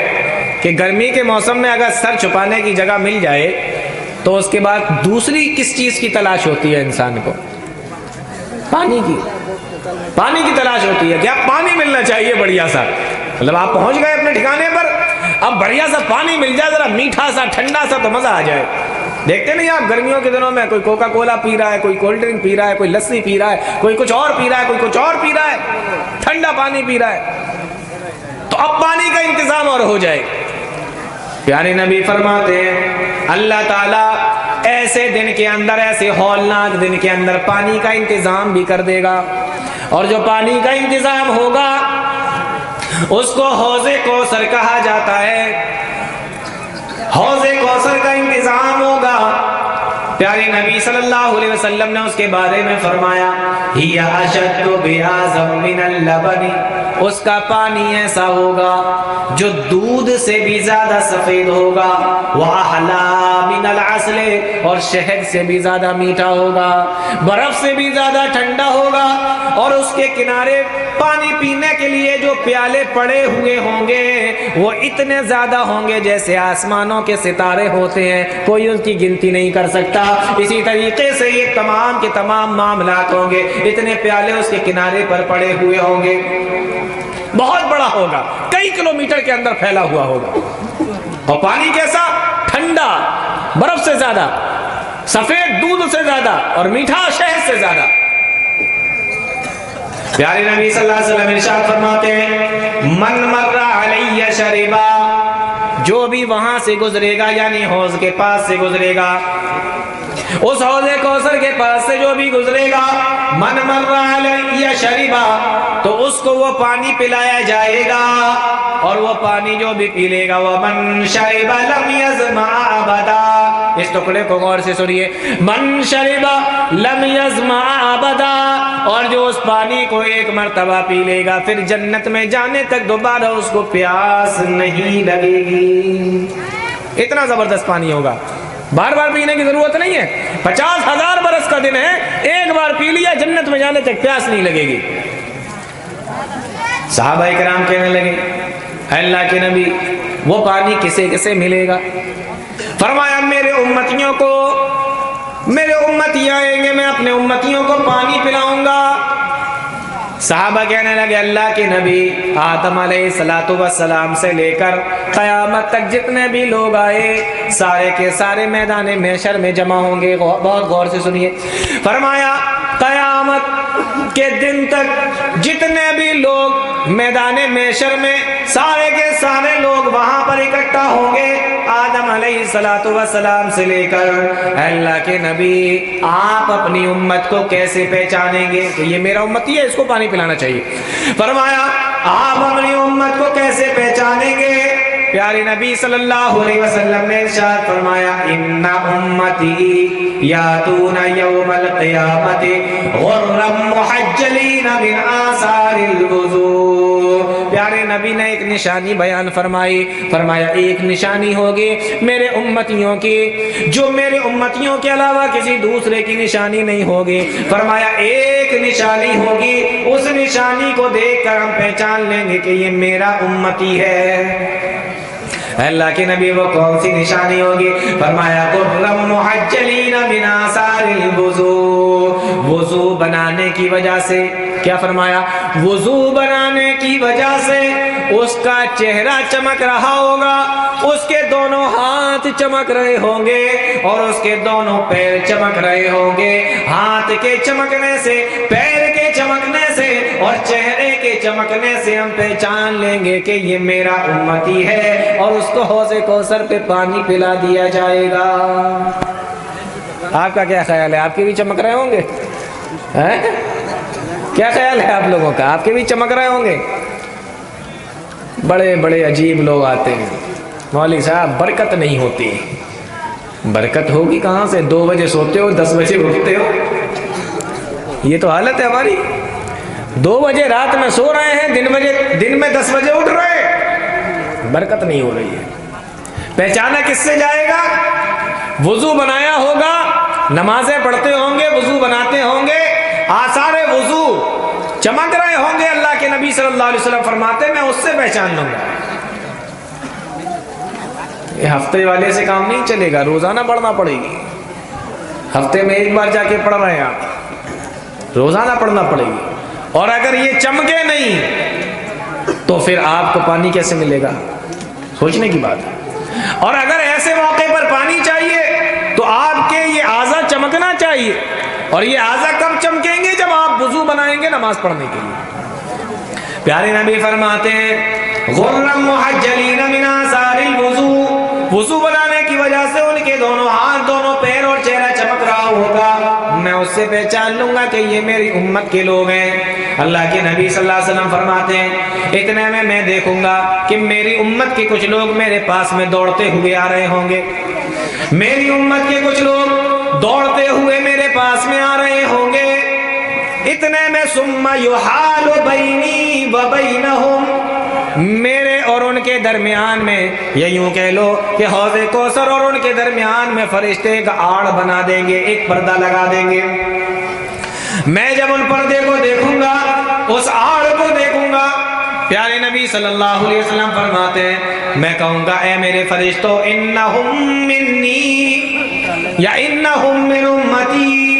کہ گرمی کے موسم میں اگر سر چھپانے کی جگہ مل جائے تو اس کے بعد دوسری کس چیز کی تلاش ہوتی ہے انسان کو؟ پانی کی تلاش ہوتی ہے۔ کیا پانی ملنا چاہیے بڑھیا سا، مطلب آپ پہنچ گئے اپنے ٹھکانے پر، اب بڑھیا سا پانی مل جائے، ذرا میٹھا سا ٹھنڈا سا تو مزہ آ جائے۔ دیکھتے نہیں آپ گرمیوں کے دنوں میں کوئی کوکا کولا پی رہا ہے، کوئی کولڈ ڈرنک پی رہا ہے، کوئی لسی پی رہا ہے، کوئی کچھ اور پی رہا ہے، کوئی کچھ اور پی رہا ہے، ٹھنڈا پانی پی رہا ہے، تو اب پانی کا انتظام اور ہو جائے۔ پیارے نبی فرماتے ہیں اللہ تعالیٰ ایسے دن کے اندر، ایسے ہولناک دن کے اندر پانی کا انتظام بھی کر دے گا، اور جو پانی کا انتظام ہوگا اس کو حوض کوثر کہا جاتا ہے۔ حوض کوثر کا انتظام ہوگا۔ پیارے نبی صلی اللہ علیہ وسلم نے اس کے بارے میں فرمایا ہی اشد بیاضا من اللبن، اس کا پانی ایسا ہوگا جو دودھ سے بھی زیادہ سفید ہوگا، واحلا من العسل، اور شہد سے بھی زیادہ میٹھا ہوگا، برف سے بھی زیادہ ٹھنڈا ہوگا، اور اس کے کنارے پانی پینے کے لیے جو پیالے پڑے ہوئے ہوں گے وہ اتنے زیادہ ہوں گے جیسے آسمانوں کے ستارے ہوتے ہیں، کوئی ان کی گنتی نہیں کر سکتا۔ اسی طریقے سے یہ تمام کے تمام معاملات ہوں گے، اتنے پیالے اس کے کنارے پر پڑے ہوئے ہوں گے، بہت بڑا ہوگا، کئی کلومیٹر کے اندر پھیلا ہوا ہوگا، اور پانی کیسا؟ ٹھنڈا، برف سے زیادہ، سفید دودھ سے زیادہ، اور میٹھا شہد سے زیادہ۔ پیارے نبی صلی اللہ علیہ وسلم ارشاد فرماتے ہیں من مر علی شربا، جو بھی وہاں سے گزرے گا، یعنی حوض کے پاس سے گزرے گا، اس حوض کوثر کے پاس سے جو بھی گزرے گا، من مر علی شربا، تو اس کو وہ پانی پلایا جائے گا، اور وہ پانی جو بھی پی لے گا، ومن شرب لم یظمأ ابدا، اس ٹکڑے کو غور سے سنیے، من شرب لم یظمأ ابدا، اور جو اس پانی کو ایک مرتبہ پی لے گا پھر جنت میں جانے تک دوبارہ اس کو پیاس نہیں لگے گی۔ اتنا زبردست پانی ہوگا، بار بار پینے کی ضرورت نہیں ہے، 50,000 برس کا دن ہے، ایک بار پی لیا جنت میں جانے تک پیاس نہیں لگے گی۔ صحابہ کرام کہنے لگے اے اللہ کے نبی وہ پانی کسے کسے ملے گا؟ فرمایا میرے امتیوں کو، میرے امتی آئیں گے، میں اپنے امتیوں کو پانی پلاؤں گا۔ صحابہ کہنے لگے اللہ کے نبی آدم علیہ السلام سے لے کر قیامت تک جتنے بھی لوگ آئے سارے کے سارے میدان محشر میں جمع ہوں گے۔ بہت غور سے سنیے، فرمایا قیامت کے دن تک جتنے بھی لوگ میدان محشر میں سارے کے سارے لوگ وہاں پر اکٹھا ہوں گے، آدم علیہ السلام سے لے کر اللہ کے نبی آپ اپنی امت کو کیسے پہچانیں گے کہ یہ میرا امتی ہے، اس کو پانی پلانا چاہیے؟ فرمایا آپ اپنی امت کو کیسے پہچانیں گے؟ پیارے نبی صلی اللہ علیہ وسلم نے ارشاد فرمایا ان امتی یاتون یوم القیامت غرا محجلین من آثار الوضوء۔ پیارے نبی نے ایک نشانی بیان فرمائی، فرمایا ایک نشانی ہوگی میرے امتیوں کی جو میرے امتیوں کے علاوہ کسی دوسرے کی نشانی نہیں ہوگی۔ فرمایا ایک نشانی ہوگی، اس نشانی کو دیکھ کر ہم پہچان لیں گے کہ یہ میرا امتی ہے۔ اللہ کے نبی وہ کون سی نشانی ہوگی؟ فرمایا غرا محجلین من آثار الوضوء، وضو بنانے کی وجہ سے، کیا فرمایا؟ وضو بنانے کی وجہ سے اس کا چہرہ چمک رہا ہوگا، اس کے دونوں ہاتھ چمک رہے ہوں گے اور اس کے دونوں پیر چمک رہے ہوں گے۔ ہاتھ کے چمکنے سے، پیر کے چمکنے سے اور چہرے کے چمکنے سے ہم پہچان لیں گے کہ یہ میرا امتی ہے، اور اس کو حوض کوثر پہ پانی پلا دیا جائے گا۔ آپ کا کیا خیال ہے؟ آپ کے بھی چمک رہے ہوں گے؟ کیا خیال ہے آپ لوگوں کا؟ آپ کے بھی چمک رہے ہوں گے؟ بڑے بڑے عجیب لوگ آتے ہیں، مولوی صاحب برکت نہیں ہوتی۔ برکت ہوگی کہاں سے؟ 2 بجے سوتے ہو، 10 بجے اٹھتے ہو، یہ تو حالت ہے ہماری۔ 2 بجے رات میں سو رہے ہیں، دن میں 10 بجے اٹھ رہے ہیں، برکت نہیں ہو رہی ہے۔ پہچانا کس سے جائے گا؟ وضو بنایا ہوگا، نمازیں پڑھتے ہوں گے، وضو بناتے ہوں گے، آثار وضو چمک رہے ہوں گے، اللہ کے نبی صلی اللہ علیہ وسلم فرماتے میں اس سے پہچان لوں گا۔ یہ ہفتے والے سے کام نہیں چلے گا، روزانہ پڑھنا پڑے گی۔ ہفتے میں ایک بار جا کے پڑھ رہے ہیں آپ، روزانہ پڑھنا پڑے گی۔ اور اگر یہ چمکے نہیں تو پھر آپ کو پانی کیسے ملے گا؟ سوچنے کی بات ہے۔ اور اگر ایسے موقع پر پانی چاہیے تو آپ کے یہ اعضاء چمکنا چاہیے، اور یہ اعضاء کب چمکیں گے؟ جب آپ وضو بنائیں گے نماز پڑھنے کے لیے۔ پیارے نبی فرماتے ہیں غرا محجلین من آثار الوضوء، وضو بنانے کی وجہ سے ان کے دونوں ہاتھ، دونوں پیر اور چہرہ چمک رہا ہوگا، میں اس سے پہچان لوں گا کہ یہ میری امت کے لوگ ہیں۔ اللہ کے نبی صلی اللہ علیہ وسلم فرماتے ہیں اتنے میں میں دیکھوں گا کہ میری امت کے کچھ لوگ میرے پاس میں دوڑتے ہوئے آ رہے ہوں گے، میری امت کے کچھ لوگ دوڑتے ہوئے میرے پاس میں آ رہے ہوں گے۔ اتنے میں ثم یحال بینی و بینہم، میرے اور ان کے درمیان میں، یا یوں کہہ لو کہ حوض کوثر اور ان کے درمیان میں فرشتے ایک آڑ بنا دیں گے، ایک پردہ لگا دیں گے۔ میں جب ان پردے کو دیکھوں گا، اس آڑ کو دیکھوں گا، پیارے نبی صلی اللہ علیہ وسلم فرماتے ہیں میں کہوں گا اے میرے فرشتوں انہم منی یا انہم من امتی،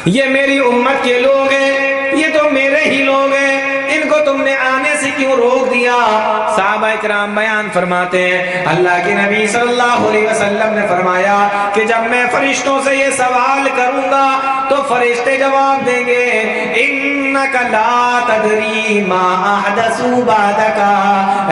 یہ میری امت کے لوگ ہیں، یہ تو میرے ہی لوگ ہیں، ان کو تم نے آنے سے کیوں روک دیا؟ صحابہ اکرام بیان فرماتے ہیں اللہ کے نبی صلی اللہ علیہ وسلم نے فرمایا کہ جب میں فرشتوں سے یہ سوال کروں گا تو فرشتے جواب دیں گے انک لا تدری ما احدثوا بعدک،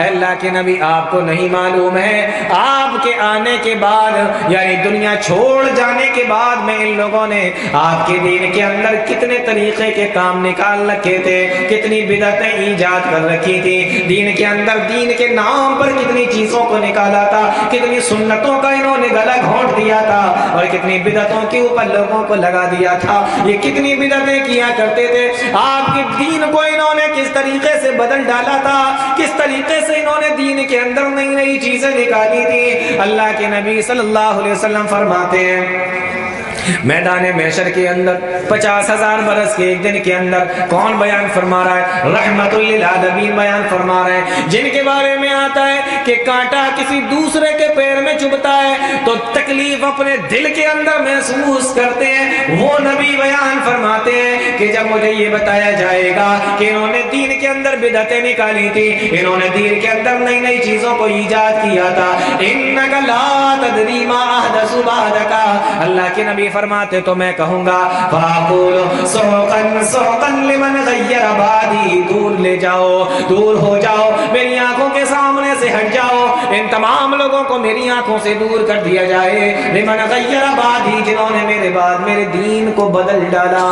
اے اللہ کے نبی آپ کو نہیں معلوم ہے آپ کے آنے کے بعد، یعنی دنیا چھوڑ جانے کے بعد میں ان لوگوں نے آپ کے دین کے اندر کتنے طریقے کے کام نکال رکھے تھے، کتنی بدعتیں ایجاد کر رکھی تھی دین کے اندر، دین کے نام پر کتنی چیزوں کو نکالا تھا، کتنی سنتوں کا انہوں نے گلا گھونٹ دیا تھا، اور کتنی بدعتوں کے اوپر لوگوں کو لگا دیا تھا، یہ کتنی بدعتیں کیا کرتے تھے، آپ کے دین کو انہوں نے کس طریقے سے بدل ڈالا تھا، کس طریقے سے انہوں نے دین کے اندر نئی نئی چیزیں نکالی تھی۔ اللہ کے نبی صلی اللہ علیہ وسلم فرماتے ہیں میدان محشر کے اندر 50,000 برس کے ایک دن کے اندر کون بیان فرما رہا ہے؟ رحمت للعالمین بیان فرما رہے ہیں، جن کے بارے میں آتا ہے کہ کانٹا کسی دوسرے کے پیر میں چبھتا ہے تو تکلیف اپنے دل کے اندر محسوس کرتے ہیں، وہ نبی بیان فرماتے ہیں کہ جب مجھے یہ بتایا جائے گا کہ انہوں نے دین کے اندر بدعتیں نکالی تھی، انہوں نے دین کے اندر نئی نئی چیزوں کو ایجاد کیا تھا، انک لا تدری ما احدثوا بعدک، اللہ کے نبی فرماتے تو میں کہوں گا فاقول سحقا سحقا لمن غیر بعدی، دور لے جاؤ، دور ہو جاؤ، میری آنکھوں کے سامنے سے ہٹ جاؤ، ان تمام لوگوں کو میری آنکھوں سے دور کر دیا جائے، لمن غیر بعدی، جنہوں نے میرے بعد میرے دین کو بدل ڈالا۔